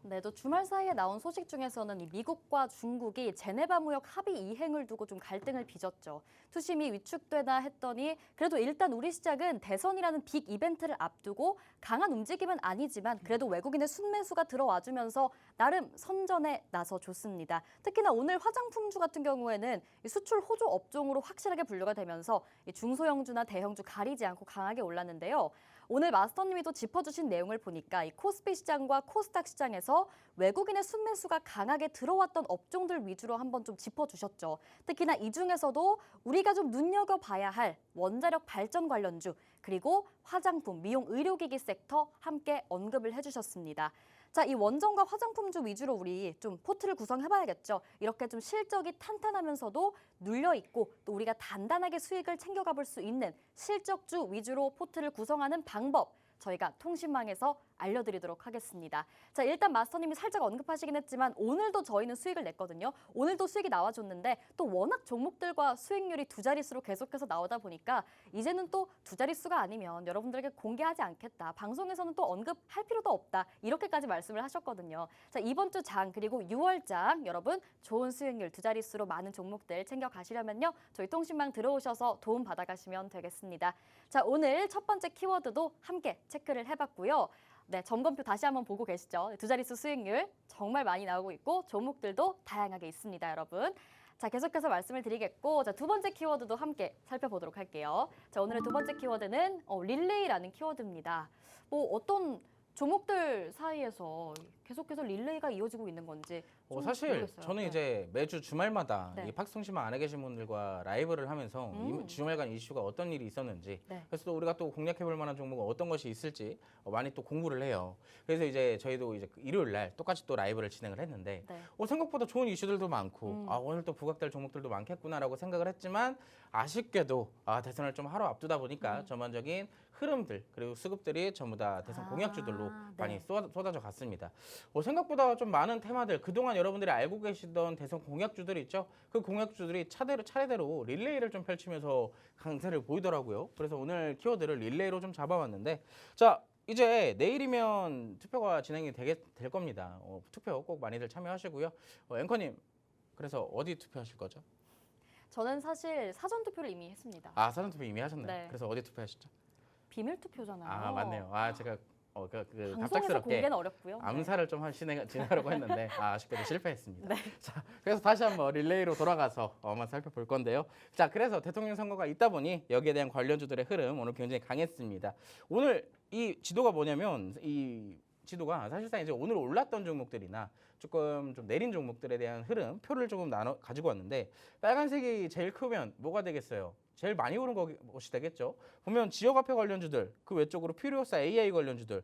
네, 또 주말 사이에 나온 소식 중에서는 이 미국과 중국이 제네바 무역 합의 이행을 두고 좀 갈등을 빚었죠. 투심이 위축되나 했더니 그래도 일단 우리 시장은 대선이라는 빅 이벤트를 앞두고 강한 움직임은 아니지만 그래도 외국인의 순매수가 들어와주면서 나름 선전에 나서줬습니다. 특히나 오늘 화장품주 같은 경우에는 수출 호조 업종으로 확실하게 분류가 되면서 중소형주나 대형주 가리지 않고 강하게 올랐는데요. 오늘 마스터님이 또 짚어주신 내용을 보니까 이 코스피 시장과 코스닥 시장에서 외국인의 순매수가 강하게 들어왔던 업종들 위주로 한번 좀 짚어주셨죠. 특히나 이 중에서도 우리가 좀 눈여겨봐야 할 원자력 발전 관련주 그리고 화장품, 미용, 의료기기 섹터 함께 언급을 해주셨습니다. 자, 이 원전과 화장품주 위주로 우리 좀 포트를 구성해봐야겠죠. 이렇게 좀 실적이 탄탄하면서도 눌려있고 또 우리가 단단하게 수익을 챙겨가 볼 수 있는 실적주 위주로 포트를 구성하는 방법 저희가 통신망에서 알려드리도록 하겠습니다. 자, 일단 마스터님이 살짝 언급하시긴 했지만 오늘도 저희는 수익을 냈거든요. 오늘도 수익이 나와줬는데 또 워낙 종목들과 수익률이 두 자릿수로 계속해서 나오다 보니까 이제는 또 두 자릿수가 아니면 여러분들에게 공개하지 않겠다. 방송에서는 또 언급할 필요도 없다. 이렇게까지 말씀을 하셨거든요. 자, 이번 주 장 그리고 6월 장 여러분 좋은 수익률 두 자릿수로 많은 종목들 챙겨가시려면요. 저희 통신망 들어오셔서 도움 받아가시면 되겠습니다. 자, 오늘 첫 번째 키워드도 함께 체크를 해봤고요. 네, 점검표 다시 한번 보고 계시죠? 두 자릿수 수익률 정말 많이 나오고 있고 종목들도 다양하게 있습니다, 여러분. 자, 계속해서 말씀을 드리겠고 자, 두 번째 키워드도 함께 살펴보도록 할게요. 자, 오늘의 두 번째 키워드는 릴레이라는 키워드입니다. 뭐 어떤 종목들 사이에서 계속해서 릴레이가 이어지고 있는 건지 좀
사실
모르겠어요.
저는
네.
이제 매주 주말마다
네.
이 팍스통신망 안에 계신 분들과 라이브를 하면서 이 주말간 이슈가 어떤 일이 있었는지
네.
그래서 또 우리가 또 공략해볼 만한 종목은 어떤 것이 있을지 많이 또 공부를 해요. 그래서 이제 저희도 이제 일요일 날 똑같이 또 라이브를 진행을 했는데
네.
생각보다 좋은 이슈들도 많고 오늘 또 부각될 종목들도 많겠구나라고 생각을 했지만 아쉽게도 대선을 좀 하루 앞두다 보니까 전반적인 흐름들 그리고 수급들이 전부 다 대선 공약주들로
네.
많이 쏟아져 갔습니다. 생각보다 좀 많은 테마들 그동안 여러분들이 알고 계시던 대선 공약주들이 있죠. 그 공약주들이 차례대로 릴레이를 좀 펼치면서 강세를 보이더라고요. 그래서 오늘 키워드를 릴레이로 좀 잡아왔는데 자 이제 내일이면 투표가 진행이 될 겁니다. 투표 꼭 많이들 참여하시고요. 앵커님 그래서 어디 투표하실 거죠?
저는 사실 사전 투표를 이미 했습니다.
사전 투표 이미 하셨나요?
네.
그래서 어디 투표하셨죠?
비밀 투표잖아요.
맞네요. 제가
방송에서
갑작스럽게
공개는 어렵고요.
암살을 좀 진행하려고 했는데 아쉽게도 실패했습니다.
네.
자, 그래서 다시 한번 릴레이로 돌아가서 한번 살펴볼 건데요. 자, 그래서 대통령 선거가 있다 보니 여기에 대한 관련주들의 흐름 오늘 굉장히 강했습니다. 오늘 이 지도가 뭐냐면 이 지도가 사실상 이제 오늘 올랐던 종목들이나 조금 좀 내린 종목들에 대한 흐름 표를 조금 가지고 왔는데 빨간색이 제일 크면 뭐가 되겠어요? 제일 많이 오른 것이 되겠죠. 보면 지역화폐 관련주들 그 외쪽으로 퓨리오사 AI 관련주들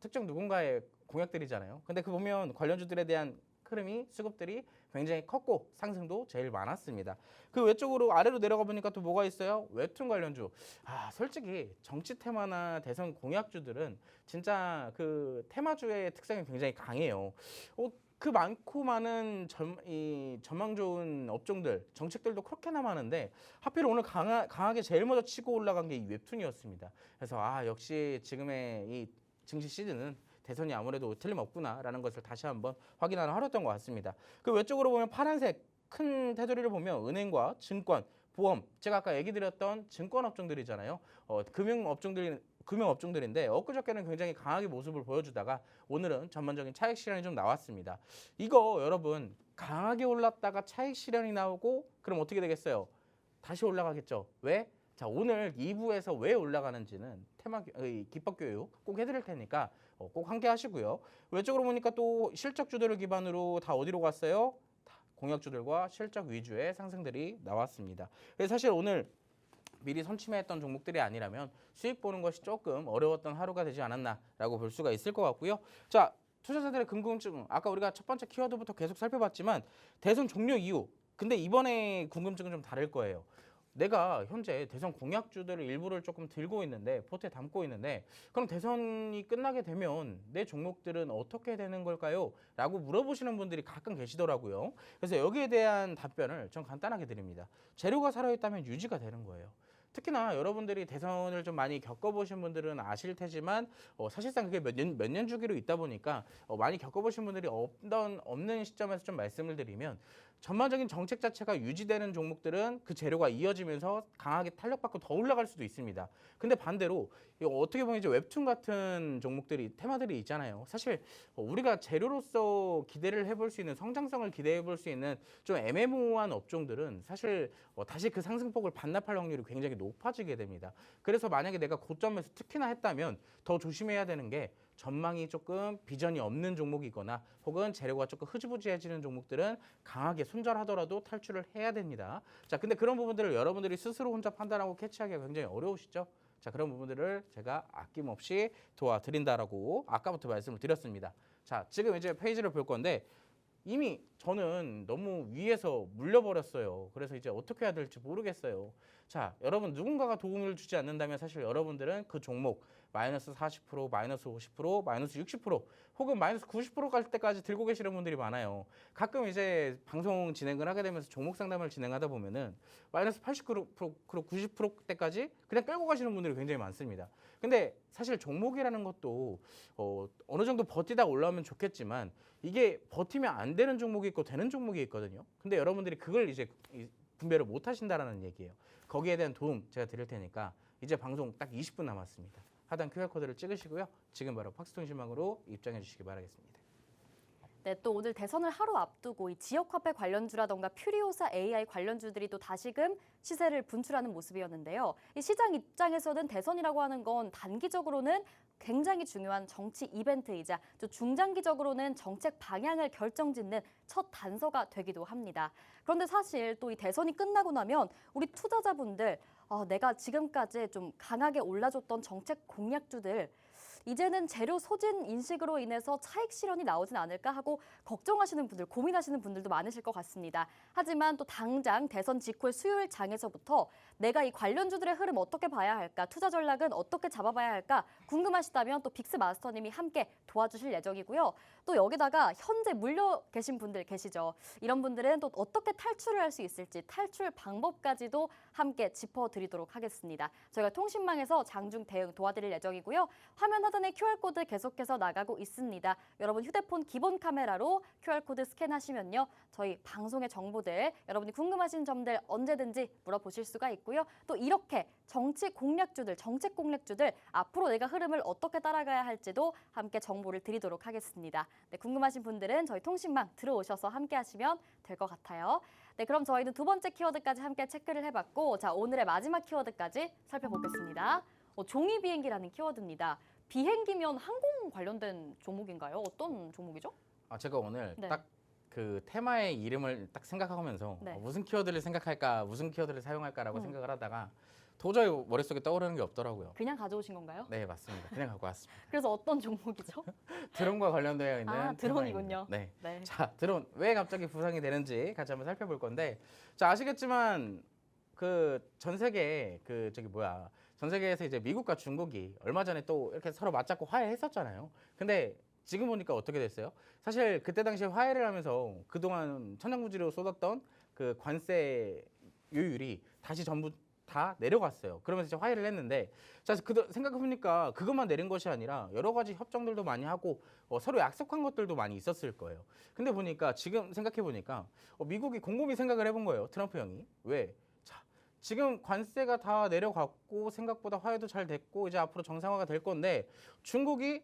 특정 누군가의 공약들이잖아요. 근데 그 보면 관련주들에 대한 흐름이 수급들이 굉장히 컸고 상승도 제일 많았습니다. 그 외쪽으로 아래로 내려가 보니까 또 뭐가 있어요? 웹툰 관련주. 솔직히 정치 테마나 대선 공약주들은 진짜 그 테마주의 특성이 굉장히 강해요. 그 많고 많은 전망 좋은 업종들, 정책들도 그렇게나 많은데 하필 오늘 강하게 제일 먼저 치고 올라간 게 이 웹툰이었습니다. 그래서 역시 지금의 이 증시 시즌은 대선이 아무래도 틀림없구나라는 것을 다시 한번 확인하는 하루였던 것 같습니다. 그 외쪽으로 보면 파란색 큰 테두리를 보면 은행과 증권, 보험, 제가 아까 얘기 드렸던 증권 업종들이잖아요. 금융 업종들인데 엊그저께는 굉장히 강하게 모습을 보여주다가 오늘은 전반적인 차익 실현이 좀 나왔습니다. 이거 여러분 강하게 올랐다가 차익 실현이 나오고 그럼 어떻게 되겠어요? 다시 올라가겠죠. 왜? 자, 오늘 2부에서 왜 올라가는지는 기법 교육 꼭 해드릴 테니까 꼭 함께 하시고요. 외적으로 보니까 또 실적주들을 기반으로 다 어디로 갔어요? 공약주들과 실적 위주의 상승들이 나왔습니다. 그래서 사실 오늘 미리 선침해했던 종목들이 아니라면 수익 보는 것이 조금 어려웠던 하루가 되지 않았나라고 볼 수가 있을 것 같고요. 자, 투자자들의 궁금증 아까 우리가 첫 번째 키워드부터 계속 살펴봤지만 대선 종료 이후 근데 이번에 궁금증은 좀 다를 거예요. 내가 현재 대선 공약주들을 일부를 조금 들고 있는데 포트에 담고 있는데 그럼 대선이 끝나게 되면 내 종목들은 어떻게 되는 걸까요? 라고 물어보시는 분들이 가끔 계시더라고요. 그래서 여기에 대한 답변을 좀 간단하게 드립니다. 재료가 살아있다면 유지가 되는 거예요. 특히나 여러분들이 대선을 좀 많이 겪어보신 분들은 아실 테지만 사실상 그게 몇 년 주기로 있다 보니까 많이 겪어보신 분들이 없는 시점에서 좀 말씀을 드리면 전반적인 정책 자체가 유지되는 종목들은 그 재료가 이어지면서 강하게 탄력받고 더 올라갈 수도 있습니다. 근데 반대로 어떻게 보면 이제 웹툰 같은 테마들이 있잖아요. 사실 우리가 재료로서 기대를 해볼 수 있는 성장성을 기대해 볼 수 있는 좀 애매모호한 업종들은 사실 다시 그 상승폭을 반납할 확률이 굉장히 높아지게 됩니다. 그래서 만약에 내가 고점에서 특히나 했다면 더 조심해야 되는 게 전망이 조금 비전이 없는 종목이거나 혹은 재료가 조금 흐지부지해지는 종목들은 강하게 손절하더라도 탈출을 해야 됩니다. 자, 근데 그런 부분들을 여러분들이 스스로 혼자 판단하고 캐치하기가 굉장히 어려우시죠? 자, 그런 부분들을 제가 아낌없이 도와드린다라고 아까부터 말씀을 드렸습니다. 자, 지금 이제 페이지를 볼 건데 이미 저는 너무 위에서 물려버렸어요. 그래서 이제 어떻게 해야 될지 모르겠어요. 자, 여러분 누군가가 도움을 주지 않는다면 사실 여러분들은 그 종목 마이너스 40%, 마이너스 50%, 마이너스 60% 혹은 마이너스 90% 갈 때까지 들고 계시는 분들이 많아요. 가끔 이제 방송 진행을 하게 되면서 종목 상담을 진행하다 보면은 마이너스 80%, 90%대까지 그냥 끌고 가시는 분들이 굉장히 많습니다. 근데 사실 종목이라는 것도 어느 정도 버티다 올라오면 좋겠지만 이게 버티면 안 되는 종목이 있고 되는 종목이 있거든요. 근데 여러분들이 그걸 이제 분별을 못 하신다라는 얘기예요. 거기에 대한 도움 제가 드릴 테니까 이제 방송 딱 20분 남았습니다. 하단 QR코드를 찍으시고요. 지금 바로 팍스통신망으로 입장해 주시기 바라겠습니다.
네, 또 오늘 대선을 하루 앞두고 이 지역화폐 관련주라던가 퓨리오사 AI 관련주들이 또 다시금 시세를 분출하는 모습이었는데요. 이 시장 입장에서는 대선이라고 하는 건 단기적으로는 굉장히 중요한 정치 이벤트이자 또 중장기적으로는 정책 방향을 결정짓는 첫 단서가 되기도 합니다. 그런데 사실 또 이 대선이 끝나고 나면 우리 투자자분들 내가 지금까지 좀 강하게 올라줬던 정책 공약주들 이제는 재료 소진 인식으로 인해서 차익 실현이 나오진 않을까 하고 걱정하시는 분들, 고민하시는 분들도 많으실 것 같습니다. 하지만 또 당장 대선 직후의 수요일 장에서부터 내가 이 관련주들의 흐름 어떻게 봐야 할까, 투자 전략은 어떻게 잡아봐야 할까 궁금하시다면 또 빅스 마스터님이 함께 도와주실 예정이고요. 또 여기다가 현재 물려 계신 분들 계시죠. 이런 분들은 또 어떻게 탈출을 할 수 있을지 탈출 방법까지도 함께 짚어드리도록 하겠습니다. 저희가 통신망에서 장중 대응 도와드릴 예정이고요. 화면 하단에 QR코드 계속해서 나가고 있습니다. 여러분 휴대폰 기본 카메라로 QR코드 스캔하시면요. 저희 방송의 정보들, 여러분이 궁금하신 점들 언제든지 물어보실 수가 있고요. 또 이렇게 정책 공략주들 앞으로 내가 흐름을 어떻게 따라가야 할지도 함께 정보를 드리도록 하겠습니다. 네, 궁금하신 분들은 저희 통신망 들어오셔서 함께 하시면 될 것 같아요. 네, 그럼 저희는 두 번째 키워드까지 함께 체크를 해봤고 자, 오늘의 마지막 키워드까지 살펴보겠습니다. 종이 비행기라는 키워드입니다. 비행기면 항공 관련된 종목인가요? 어떤 종목이죠?
제가 오늘
네.
딱 그 테마의 이름을 딱 생각하면서
네.
무슨 키워드를 생각할까, 무슨 키워드를 사용할까라고
음.
생각을 하다가 도저히 머릿속에 떠오르는 게 없더라고요.
그냥 가져오신 건가요?
네, 맞습니다. 그냥 갖고 왔습니다.
그래서 어떤 종목이죠?
드론과 관련되어 있는
드론이군요.
테마입니다. 네.
네.
자, 드론 왜 갑자기 부상이 되는지 같이 한번 살펴볼 건데, 자, 아시겠지만 그 전 세계 전 세계에서 이제 미국과 중국이 얼마 전에 또 이렇게 서로 맞잡고 화해했었잖아요. 근데 지금 보니까 어떻게 됐어요? 사실 그때 당시에 화해를 하면서 그동안 천연무지로 쏟았던 그 관세 요율이 다시 전부 다 내려갔어요. 그러면서 이제 화해를 했는데, 자, 생각해보니까 그것만 내린 것이 아니라 여러 가지 협정들도 많이 하고 서로 약속한 것들도 많이 있었을 거예요. 근데 보니까 지금 생각해보니까 미국이 곰곰이 생각을 해본 거예요. 트럼프 형이. 왜? 자, 지금 관세가 다 내려갔고 생각보다 화해도 잘 됐고 이제 앞으로 정상화가 될 건데 중국이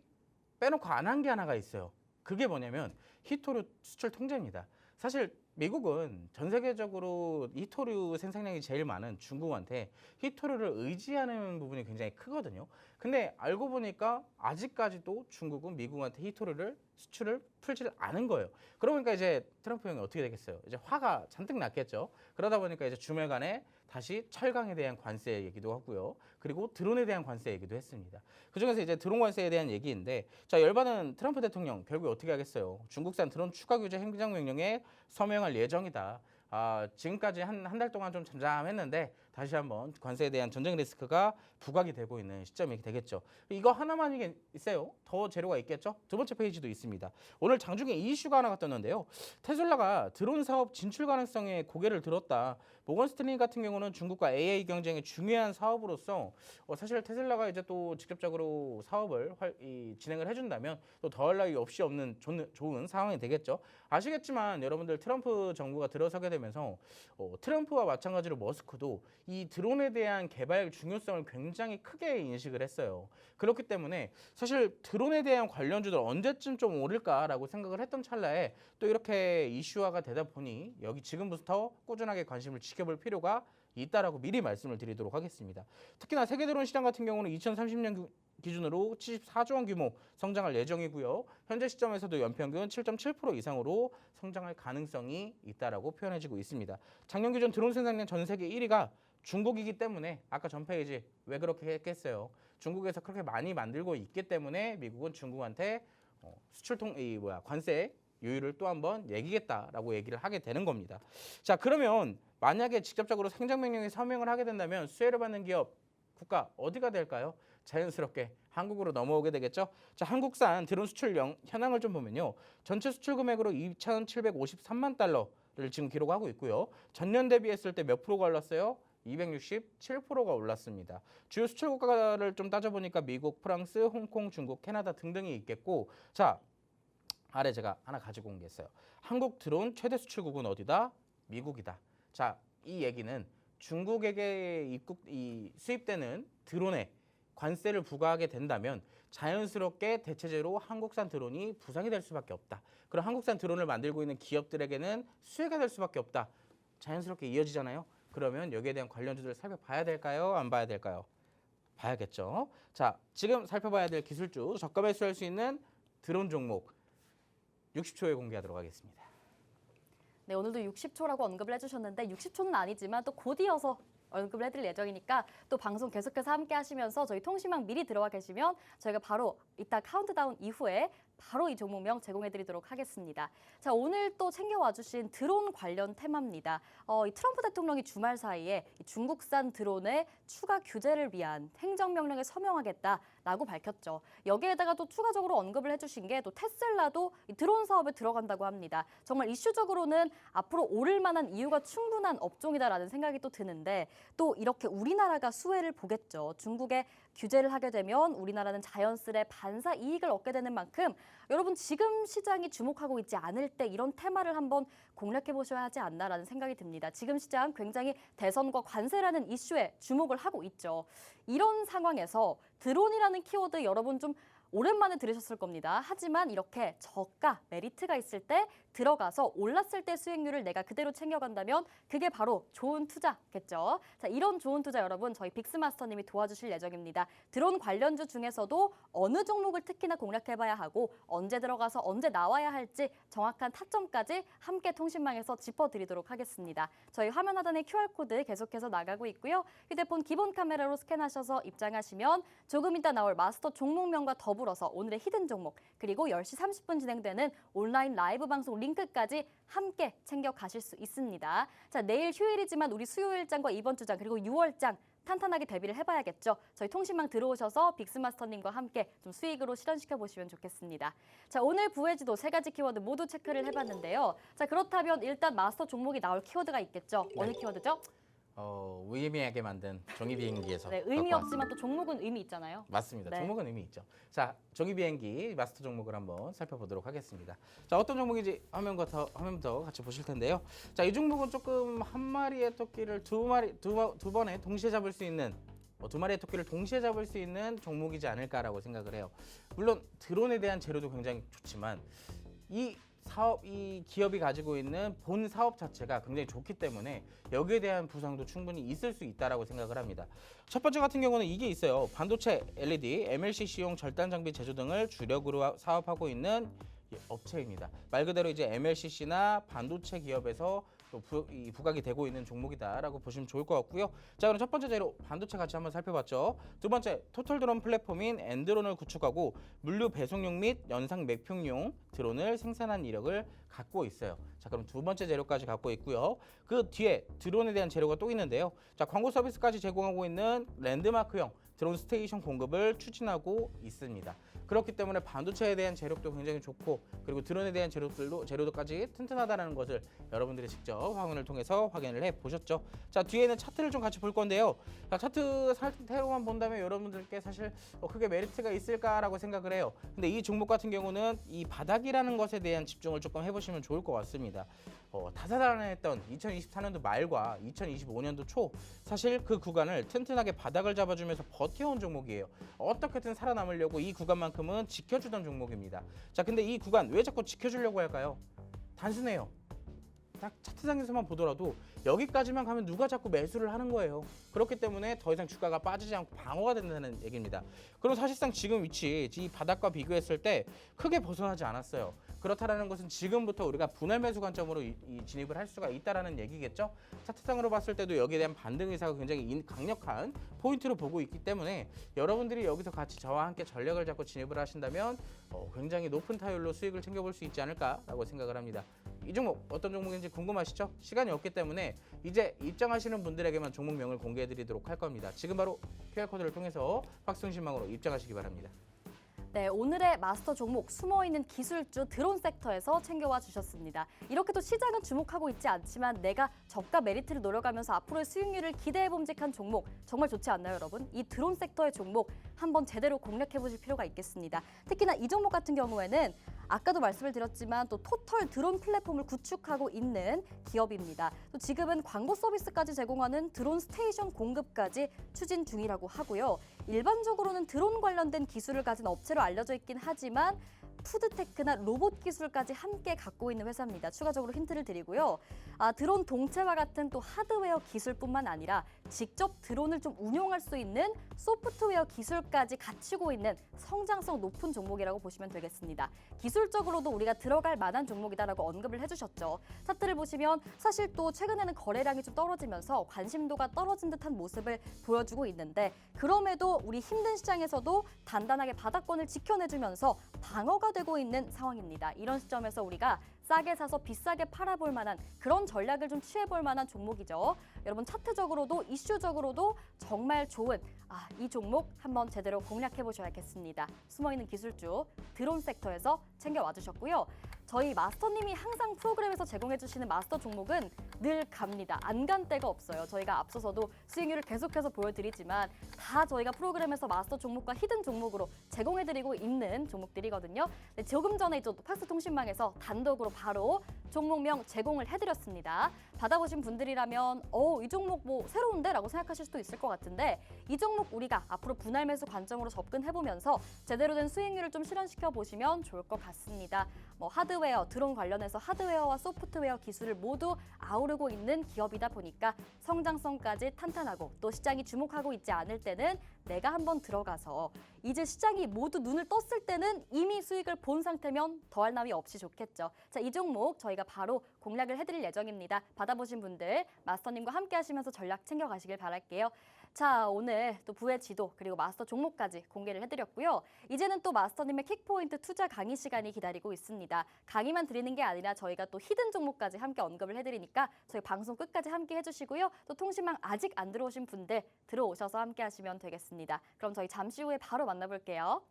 빼놓고 안 한 게 하나가 있어요. 그게 뭐냐면 히토류 수출 통제입니다. 사실 미국은 전 세계적으로 히토류 생산량이 제일 많은 중국한테 히토류를 의지하는 부분이 굉장히 크거든요. 근데 알고 보니까 아직까지도 중국은 미국한테 히토류를 수출을 풀지를 않은 거예요. 그러니까 이제 트럼프 형이 어떻게 되겠어요? 이제 화가 잔뜩 났겠죠. 그러다 보니까 이제 주말간에 다시 철강에 대한 관세 얘기도 하고요. 그리고 드론에 대한 관세 얘기도 했습니다. 그중에서 이제 드론 관세에 대한 얘기인데, 자, 열받은 트럼프 대통령 결국 어떻게 하겠어요? 중국산 드론 추가 규제 행정명령에 서명할 예정이다. 지금까지 한 달 동안 좀 잠잠했는데 다시 한번 관세에 대한 전쟁 리스크가 부각이 되고 있는 시점이 되겠죠. 이거 하나만 있어요. 더 재료가 있겠죠. 두 번째 페이지도 있습니다. 오늘 장중에 이 이슈가 하나가 떴는데요. 테슬라가 드론 사업 진출 가능성에 고개를 들었다. 모건 스탠리 같은 경우는 중국과 AI 경쟁의 중요한 사업으로서 사실 테슬라가 이제 또 직접적으로 사업을 진행을 해준다면 또 더할 나위 없이 없는 좋은 상황이 되겠죠. 아시겠지만 여러분들 트럼프 정부가 들어서게 되면서 트럼프와 마찬가지로 머스크도 이 드론에 대한 개발 중요성을 굉장히 크게 인식을 했어요. 그렇기 때문에 사실 드론에 대한 관련주들 언제쯤 좀 오를까라고 생각을 했던 찰나에 또 이렇게 이슈화가 되다 보니 여기 지금부터 꾸준하게 관심을 지켜볼 필요가 있다라고 미리 말씀을 드리도록 하겠습니다. 특히나 세계 드론 시장 같은 경우는 2030년 기준으로 74조 원 규모 성장할 예정이고요. 현재 시점에서도 연평균 7.7% 이상으로 성장할 가능성이 있다라고 표현해지고 있습니다. 작년 기준 드론 생산량 전 세계 1위가 중국이기 때문에 아까 전 페이지 왜 그렇게 했겠어요? 중국에서 그렇게 많이 만들고 있기 때문에 미국은 중국한테 관세 요율을 또 한번 매기겠다라고 얘기를 하게 되는 겁니다. 자, 그러면 만약에 직접적으로 행정명령에 서명을 하게 된다면 수혜를 받는 기업 국가 어디가 될까요? 자연스럽게 한국으로 넘어오게 되겠죠. 자, 한국산 드론 수출 현황을 좀 보면요. 전체 수출 금액으로 2,753만 달러를 지금 기록하고 있고요. 전년 대비했을 때 몇 프로가 올랐어요? 267%가 올랐습니다. 주요 수출 국가를 좀 따져보니까 미국, 프랑스, 홍콩, 중국, 캐나다 등등이 있겠고, 자, 아래 제가 하나 가지고 온 게 있어요. 한국 드론 최대 수출국은 어디다? 미국이다. 자, 이 얘기는 중국에게 수입되는 드론에 관세를 부과하게 된다면 자연스럽게 대체제로 한국산 드론이 부상이 될 수밖에 없다. 그럼 한국산 드론을 만들고 있는 기업들에게는 수혜가 될 수밖에 없다. 자연스럽게 이어지잖아요. 그러면 여기에 대한 관련주들을 살펴봐야 될까요? 안 봐야 될까요? 봐야겠죠. 자, 지금 살펴봐야 될 기술주, 저가 매수할 수 있는 드론 종목 60초에 공개하도록 하겠습니다.
네, 오늘도 60초라고 언급을 해주셨는데 60초는 아니지만 또 곧 이어서 언급을 해드릴 예정이니까 또 방송 계속해서 함께 하시면서 저희 통신망 미리 들어와 계시면 저희가 바로 이따 카운트다운 이후에 바로 이 종목명 제공해드리도록 하겠습니다. 자, 오늘 또 챙겨와 주신 드론 관련 테마입니다. 이 트럼프 대통령이 주말 사이에 이 중국산 드론의 추가 규제를 위한 행정명령에 서명하겠다라고 밝혔죠. 여기에다가 또 추가적으로 언급을 해주신 게 또 테슬라도 이 드론 사업에 들어간다고 합니다. 정말 이슈적으로는 앞으로 오를 만한 이유가 충분한 업종이다라는 생각이 또 드는데 또 이렇게 우리나라가 수혜를 보겠죠. 중국에 규제를 하게 되면 우리나라는 자연스레 반사 이익을 얻게 되는 만큼 여러분 지금 시장이 주목하고 있지 않을 때 이런 테마를 한번 공략해 보셔야 하지 않나라는 생각이 듭니다. 지금 시장 굉장히 대선과 관세라는 이슈에 주목을 하고 있죠. 이런 상황에서 드론이라는 키워드 여러분 좀 오랜만에 들으셨을 겁니다. 하지만 이렇게 저가, 메리트가 있을 때 들어가서 올랐을 때 수익률을 내가 그대로 챙겨간다면 그게 바로 좋은 투자겠죠. 자, 이런 좋은 투자 여러분 저희 빅스마스터님이 도와주실 예정입니다. 드론 관련주 중에서도 어느 종목을 특히나 공략해봐야 하고 언제 들어가서 언제 나와야 할지 정확한 타점까지 함께 통신망에서 짚어드리도록 하겠습니다. 저희 화면 하단에 QR코드 계속해서 나가고 있고요. 휴대폰 기본 카메라로 스캔하셔서 입장하시면 조금 이따 나올 마스터 종목명과 더불어서 오늘의 히든 종목 그리고 10시 30분 진행되는 온라인 라이브 방송 링크까지 함께 챙겨 가실 수 있습니다. 자, 내일 휴일이지만 우리 수요일장과 이번 주장 그리고 6월장 탄탄하게 대비를 해봐야겠죠. 저희 통신망 들어오셔서 빅스마스터님과 함께 좀 수익으로 실현시켜 보시면 좋겠습니다. 자, 오늘 부회지도 세 가지 키워드 모두 체크를 해봤는데요. 자, 그렇다면 일단 마스터 종목이 나올 키워드가 있겠죠. 어느 키워드죠?
의미하게 만든 종이 비행기에서
네, 의미 없지만 또 종목은 의미 있잖아요.
맞습니다.
네. 종목은
종목은 의미 있죠. 자, 종이 비행기 마스터 종목을 한번 살펴보도록 하겠습니다. 자, 어떤 종목인지 화면부터 같이 보실 텐데요. 자, 이 종목은 조금 한 마리의 토끼를 두 번에 동시에 잡을 수 있는 두 마리의 토끼를 동시에 잡을 수 있는 종목이지 않을까라고 생각을 해요. 물론 드론에 대한 재료도 굉장히 좋지만 이 기업이 가지고 있는 본 사업 자체가 굉장히 좋기 때문에 여기에 대한 부상도 충분히 있을 수 있다라고 생각을 합니다. 첫 번째 같은 경우는 이게 있어요. 반도체, LED, MLCC용 절단 장비 제조 등을 주력으로 사업하고 있는 업체입니다. 말 그대로 이제 MLCC나 반도체 기업에서 또 부각이 되고 있는 종목이다라고 보시면 좋을 것 같고요. 자, 그럼 첫 번째 재료 반도체 같이 한번 살펴봤죠. 두 번째 토탈 드론 플랫폼인 엔드론을 구축하고 물류 배송용 및 연상 매핑용 드론을 생산한 이력을 갖고 있어요. 자, 그럼 두 번째 재료까지 갖고 있고요. 그 뒤에 드론에 대한 재료가 또 있는데요. 자, 광고 서비스까지 제공하고 있는 랜드마크형 드론 스테이션 공급을 추진하고 있습니다. 그렇기 때문에 반도체에 대한 재료도 굉장히 좋고 그리고 드론에 대한 재료도까지 튼튼하다는 것을 여러분들이 직접 화면을 통해서 확인을 해 보셨죠. 자, 뒤에는 차트를 좀 같이 볼 건데요. 자, 차트 상태로만 본다면 여러분들께 사실 크게 메리트가 있을까라고 생각을 해요. 근데 이 종목 같은 경우는 이 바닥이라는 것에 대한 집중을 조금 해보시면 좋을 것 같습니다. 다사다난했던 2024년도 말과 2025년도 초 사실 그 구간을 튼튼하게 바닥을 잡아주면서 버텨온 종목이에요. 어떻게든 살아남으려고 이 구간만큼은 지켜주던 종목입니다. 자, 근데 이 구간 왜 자꾸 지켜주려고 할까요? 단순해요. 딱 차트상에서만 보더라도 여기까지만 가면 누가 자꾸 매수를 하는 거예요. 그렇기 때문에 더 이상 주가가 빠지지 않고 방어가 된다는 얘기입니다. 그리고 사실상 지금 위치, 이 바닥과 비교했을 때 크게 벗어나지 않았어요. 그렇다는 것은 지금부터 우리가 분할 매수 관점으로 진입을 할 수가 있다는 얘기겠죠. 차트상으로 봤을 때도 여기에 대한 반등 의사가 굉장히 강력한 포인트로 보고 있기 때문에 여러분들이 여기서 같이 저와 함께 전략을 잡고 진입을 하신다면 굉장히 높은 타율로 수익을 챙겨볼 수 있지 않을까라고 생각을 합니다. 이 종목 어떤 종목인지 궁금하시죠? 시간이 없기 때문에 이제 입장하시는 분들에게만 종목명을 공개해드리도록 할 겁니다. 지금 바로 QR코드를 통해서 확성신망으로 입장하시기 바랍니다.
네, 오늘의 마스터 종목 숨어있는 기술주 드론 섹터에서 챙겨와 주셨습니다. 이렇게 또 시장은 주목하고 있지 않지만 내가 저가 메리트를 노려가면서 앞으로의 수익률을 기대해봄직한 종목 정말 좋지 않나요, 여러분? 이 드론 섹터의 종목 한번 제대로 공략해보실 필요가 있겠습니다. 특히나 이 종목 같은 경우에는 아까도 말씀을 드렸지만 또 토털 드론 플랫폼을 구축하고 있는 기업입니다. 또 지금은 광고 서비스까지 제공하는 드론 스테이션 공급까지 추진 중이라고 하고요. 일반적으로는 드론 관련된 기술을 가진 업체로 알려져 있긴 하지만 푸드테크나 로봇 기술까지 함께 갖고 있는 회사입니다. 추가적으로 힌트를 드리고요. 드론 동체와 같은 또 하드웨어 기술뿐만 아니라 직접 드론을 좀 운용할 수 있는 소프트웨어 기술까지 갖추고 있는 성장성 높은 종목이라고 보시면 되겠습니다. 기술적으로도 우리가 들어갈 만한 종목이다라고 언급을 해주셨죠. 차트를 보시면 사실 또 최근에는 거래량이 좀 떨어지면서 관심도가 떨어진 듯한 모습을 보여주고 있는데 그럼에도 우리 힘든 시장에서도 단단하게 바닥권을 지켜내주면서 방어가 되고 있는 상황입니다. 이런 시점에서 우리가 싸게 사서 비싸게 팔아볼 만한 그런 전략을 좀 취해볼 만한 종목이죠. 여러분 차트적으로도 이슈적으로도 정말 좋은 이 종목 한번 제대로 공략해보셔야겠습니다. 숨어있는 기술주 드론 섹터에서 챙겨와 주셨고요. 저희 마스터님이 항상 프로그램에서 제공해주시는 마스터 종목은 늘 갑니다. 안 간 데가 없어요. 저희가 앞서서도 수익률을 계속해서 보여드리지만 다 저희가 프로그램에서 마스터 종목과 히든 종목으로 제공해드리고 있는 종목들이거든요. 네, 조금 전에 이제 팍스통신망에서 단독으로 바로 종목명 제공을 해드렸습니다. 받아보신 분들이라면 이 종목 뭐 새로운데? 라고 생각하실 수도 있을 것 같은데 이 종목 우리가 앞으로 분할 매수 관점으로 접근해보면서 제대로 된 수익률을 좀 실현시켜 보시면 좋을 것 같습니다. 뭐 하드웨어, 드론 관련해서 하드웨어와 소프트웨어 기술을 모두 아우르고 있는 기업이다 보니까 성장성까지 탄탄하고 또 시장이 주목하고 있지 않을 때는 내가 한번 들어가서 이제 시장이 모두 눈을 떴을 때는 이미 수익을 본 상태면 더할 나위 없이 좋겠죠. 자, 이 종목 저희가 바로 공략을 해드릴 예정입니다. 받아보신 분들 마스터님과 함께 하시면서 전략 챙겨가시길 바랄게요. 자, 오늘 또 부의 지도 그리고 마스터 종목까지 공개를 해드렸고요. 이제는 또 마스터님의 킥포인트 투자 강의 시간이 기다리고 있습니다. 강의만 드리는 게 아니라 저희가 또 히든 종목까지 함께 언급을 해드리니까 저희 방송 끝까지 함께 해주시고요. 또 통신망 아직 안 들어오신 분들 들어오셔서 함께 하시면 되겠습니다. 그럼 저희 잠시 후에 바로 만나볼게요.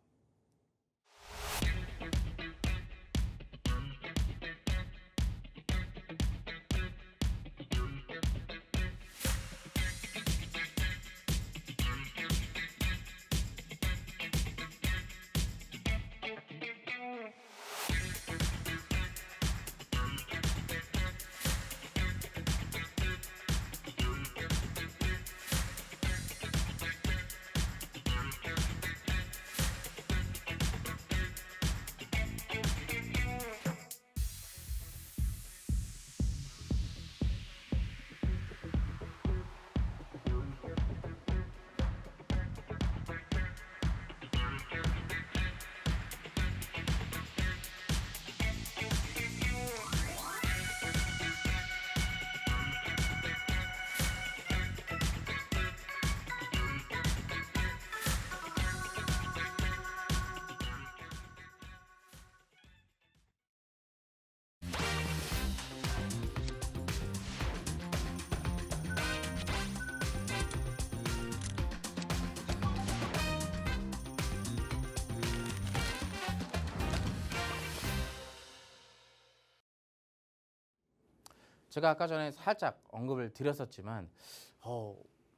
제가 아까 전에 살짝 언급을 드렸었지만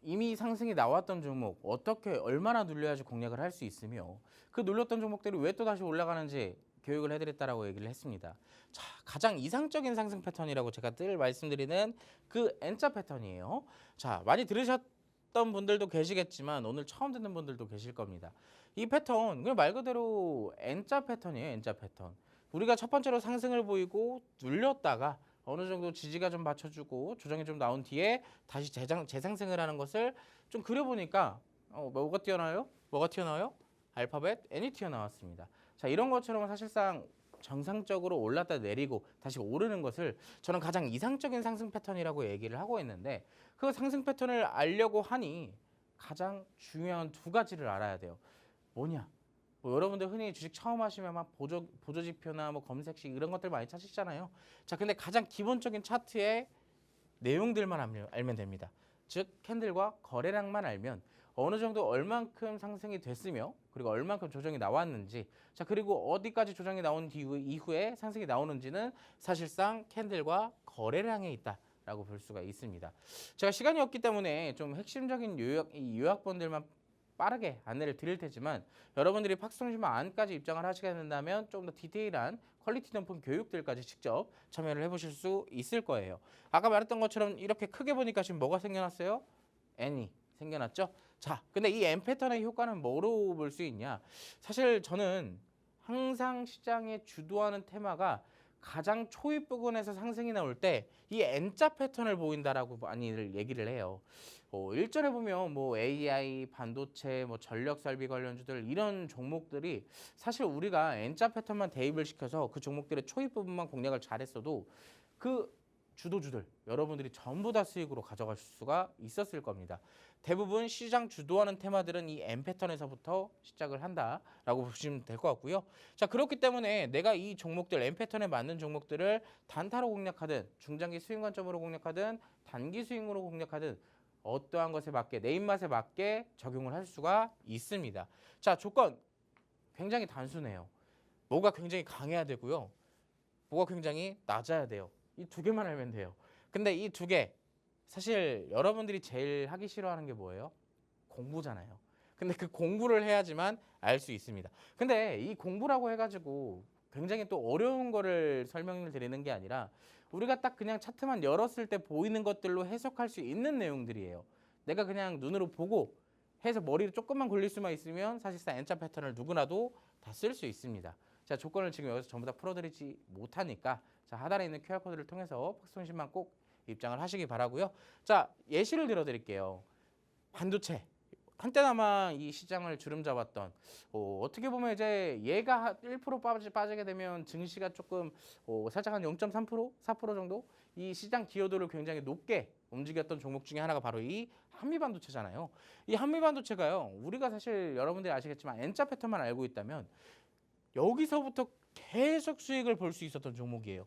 이미 상승이 나왔던 종목 어떻게 얼마나 눌려야지 공략을 할 수 있으며 그 눌렸던 종목들이 왜 또 다시 올라가는지 교육을 해드렸다라고 얘기를 했습니다. 자, 가장 이상적인 상승 패턴이라고 제가 늘 말씀드리는 그 N자 패턴이에요. 자, 많이 들으셨던 분들도 계시겠지만 오늘 처음 듣는 분들도 계실 겁니다. 이 패턴 그냥 말 그대로 N자 패턴이에요. N자 패턴. 우리가 첫 번째로 상승을 보이고 눌렸다가 어느 정도 지지가 좀 받쳐주고 조정이 좀 나온 뒤에 다시 재상승을 하는 것을 좀 그려보니까 뭐가 튀어나와요? 뭐가 튀어나와요? 알파벳 N이 튀어나왔습니다. 자, 이런 것처럼 사실상 정상적으로 올랐다 내리고 다시 오르는 것을 저는 가장 이상적인 상승 패턴이라고 얘기를 하고 있는데, 그 상승 패턴을 알려고 하니 가장 중요한 두 가지를 알아야 돼요. 뭐냐? 뭐 여러분들 흔히 주식 처음 하시면 막 보조지표나 뭐 검색식 이런 것들 많이 찾으시잖아요. 자, 근데 가장 기본적인 차트의 내용들만 알면 됩니다. 즉 캔들과 거래량만 알면 어느 정도 얼만큼 상승이 됐으며 그리고 얼만큼 조정이 나왔는지, 자 그리고 어디까지 조정이 나온 이후에 상승이 나오는지는 사실상 캔들과 거래량에 있다라고 볼 수가 있습니다. 제가 시간이 없기 때문에 좀 핵심적인 요약본들만 빠르게 안내를 드릴 테지만, 여러분들이 팍스통신망 안까지 입장을 하시게 된다면 좀 더 디테일한 퀄리티 높은 교육들까지 직접 참여를 해보실 수 있을 거예요. 아까 말했던 것처럼 이렇게 크게 보니까 지금 뭐가 생겨났어요? N이 생겨났죠? 자, 근데 이 N 패턴의 효과는 뭐로 볼 수 있냐? 사실 저는 항상 시장에 주도하는 테마가 가장 초입 부근에서 상승이 나올 때 이 N자 패턴을 보인다라고 많이들 얘기를 해요. 일전에 보면 뭐 AI, 반도체, 뭐 전력 설비 관련주들 이런 종목들이 사실 우리가 N자 패턴만 대입을 시켜서 그 종목들의 초입 부분만 공략을 잘했어도 그 주도주들 여러분들이 전부 다 수익으로 가져갈 수가 있었을 겁니다. 대부분 시장 주도하는 테마들은 이 M 패턴에서부터 시작을 한다라고 보시면 될 것 같고요. 자, 그렇기 때문에 내가 이 종목들 M 패턴에 맞는 종목들을 단타로 공략하든 중장기 수익 관점으로 공략하든 단기 수익으로 공략하든 어떠한 것에 맞게 내 입맛에 맞게 적용을 할 수가 있습니다. 자, 조건 굉장히 단순해요. 뭐가 굉장히 강해야 되고요. 뭐가 굉장히 낮아야 돼요. 이 두 개만 알면 돼요. 근데 이 두 개 사실 여러분들이 제일 하기 싫어하는 게 뭐예요? 공부잖아요. 근데 그 공부를 해야지만 알 수 있습니다. 근데 이 공부라고 해가지고 굉장히 또 어려운 거를 설명을 드리는 게 아니라 우리가 딱 그냥 차트만 열었을 때 보이는 것들로 해석할 수 있는 내용들이에요. 내가 그냥 눈으로 보고 해서 머리를 조금만 굴릴 수만 있으면 사실상 N자 패턴을 누구나도 다 쓸 수 있습니다. 자, 조건을 지금 여기서 전부 다 풀어드리지 못하니까 자, 하단에 있는 QR코드를 통해서 팍스통신망 꼭 입장을 하시기 바라고요. 자, 예시를 들어드릴게요. 반도체. 한때나마 이 시장을 주름 잡았던 어떻게 보면 이제 얘가 1% 빠지게 되면 증시가 조금 살짝 한 0.3%, 4% 정도 이 시장 기여도를 굉장히 높게 움직였던 종목 중에 하나가 바로 이 한미반도체잖아요. 이 한미반도체가요. 우리가 사실 여러분들이 아시겠지만 N자 패턴만 알고 있다면 여기서부터 계속 수익을 볼 수 있었던 종목이에요.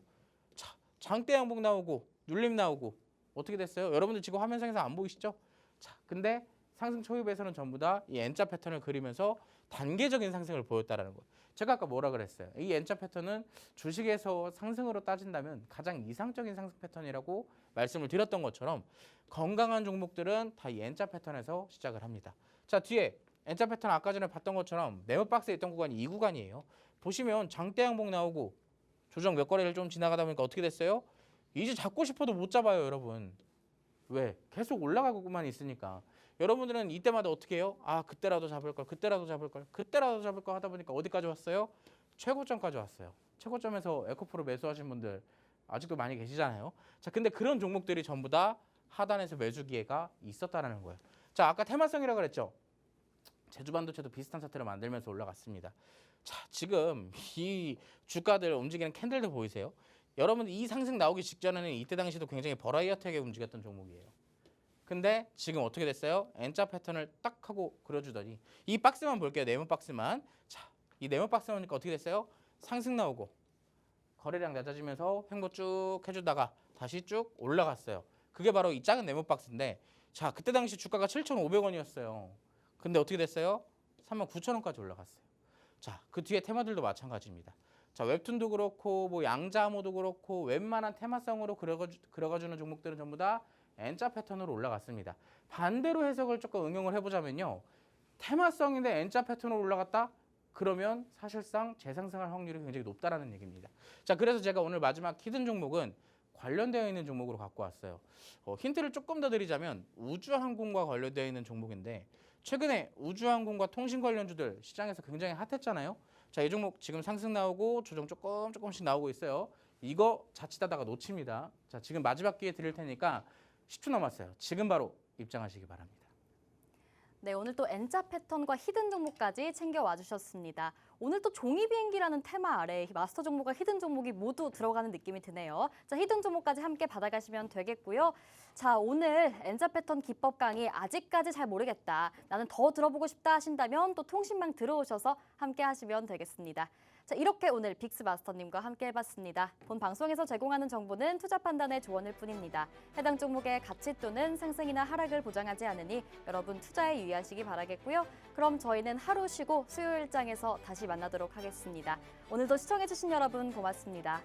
자, 장대 양봉 나오고 눌림 나오고 어떻게 됐어요? 여러분들 지금 화면상에서 안 보이시죠? 자, 근데 상승 초입에서는 전부 다 이 N자 패턴을 그리면서 단계적인 상승을 보였다라는 거예요. 제가 아까 뭐라 그랬어요? 이 N자 패턴은 주식에서 상승으로 따진다면 가장 이상적인 상승 패턴이라고 말씀을 드렸던 것처럼 건강한 종목들은 다 이 N자 패턴에서 시작을 합니다. 자, 뒤에 N자 패턴 아까 전에 봤던 것처럼 네모박스에 있던 구간이 이 구간이에요. 보시면 장대 양봉 나오고 조정 몇 거래를 좀 지나가다 보니까 어떻게 됐어요? 이제 잡고 싶어도 못 잡아요, 여러분. 왜? 계속 올라가고만 있으니까. 여러분들은 이때마다 어떻게 해요? 아, 그때라도 잡을 걸, 그때라도 잡을 걸, 그때라도 잡을 걸 하다 보니까 어디까지 왔어요? 최고점까지 왔어요. 최고점에서 에코프로 매수하신 분들 아직도 많이 계시잖아요. 자, 근데 그런 종목들이 전부 다 하단에서 매수 기회가 있었다라는 거예요. 자, 아까 테마성이라고 그랬죠? 제주반도체도 비슷한 차트를 만들면서 올라갔습니다. 자, 지금 이 주가들 움직이는 캔들들 보이세요? 여러분 이 상승 나오기 직전에는 이때 당시도 굉장히 버라이어티하게 움직였던 종목이에요. 근데 지금 어떻게 됐어요? N자 패턴을 딱 하고 그려주더니 이 박스만 볼게요. 네모 박스만. 자, 이 네모 박스만 보니까 어떻게 됐어요? 상승 나오고 거래량 낮아지면서 횡보 쭉 해주다가 다시 쭉 올라갔어요. 그게 바로 이 작은 네모 박스인데, 자, 그때 당시 주가가 7,500원이었어요. 근데 어떻게 됐어요? 39,000원까지 올라갔어요. 자, 그 뒤에 테마들도 마찬가지입니다. 자, 웹툰도 그렇고 뭐 양자암호도 그렇고 웬만한 테마성으로 그려가주는 종목들은 전부 다 N자 패턴으로 올라갔습니다. 반대로 해석을 조금 응용을 해보자면요. 테마성인데 N자 패턴으로 올라갔다? 그러면 사실상 재상승할 확률이 굉장히 높다라는 얘기입니다. 자, 그래서 제가 오늘 마지막 히든 종목은 관련되어 있는 종목으로 갖고 왔어요. 힌트를 조금 더 드리자면 우주항공과 관련되어 있는 종목인데 최근에 우주항공과 통신 관련주들 시장에서 굉장히 핫했잖아요. 자, 이 종목 지금 상승 나오고 조정 조금씩 나오고 있어요. 이거 자칫하다가 놓칩니다. 자, 지금 마지막 기회 드릴 테니까 10초 남았어요. 지금 바로 입장하시기 바랍니다.
네, 오늘 또 N자 패턴과 히든 종목까지 챙겨와 주셨습니다. 오늘 또 종이 비행기라는 테마 아래 마스터 종목과 히든 종목이 모두 들어가는 느낌이 드네요. 자, 히든 종목까지 함께 받아가시면 되겠고요. 자, 오늘 N자 패턴 기법 강의 아직까지 잘 모르겠다. 나는 더 들어보고 싶다 하신다면 또 통신망 들어오셔서 함께 하시면 되겠습니다. 자, 이렇게 오늘 빅스 마스터님과 함께 해봤습니다. 본 방송에서 제공하는 정보는 투자 판단의 조언일 뿐입니다. 해당 종목의 가치 또는 상승이나 하락을 보장하지 않으니 여러분 투자에 유의하시기 바라겠고요. 그럼 저희는 하루 쉬고 수요일장에서 다시 만나도록 하겠습니다. 오늘도 시청해주신 여러분 고맙습니다.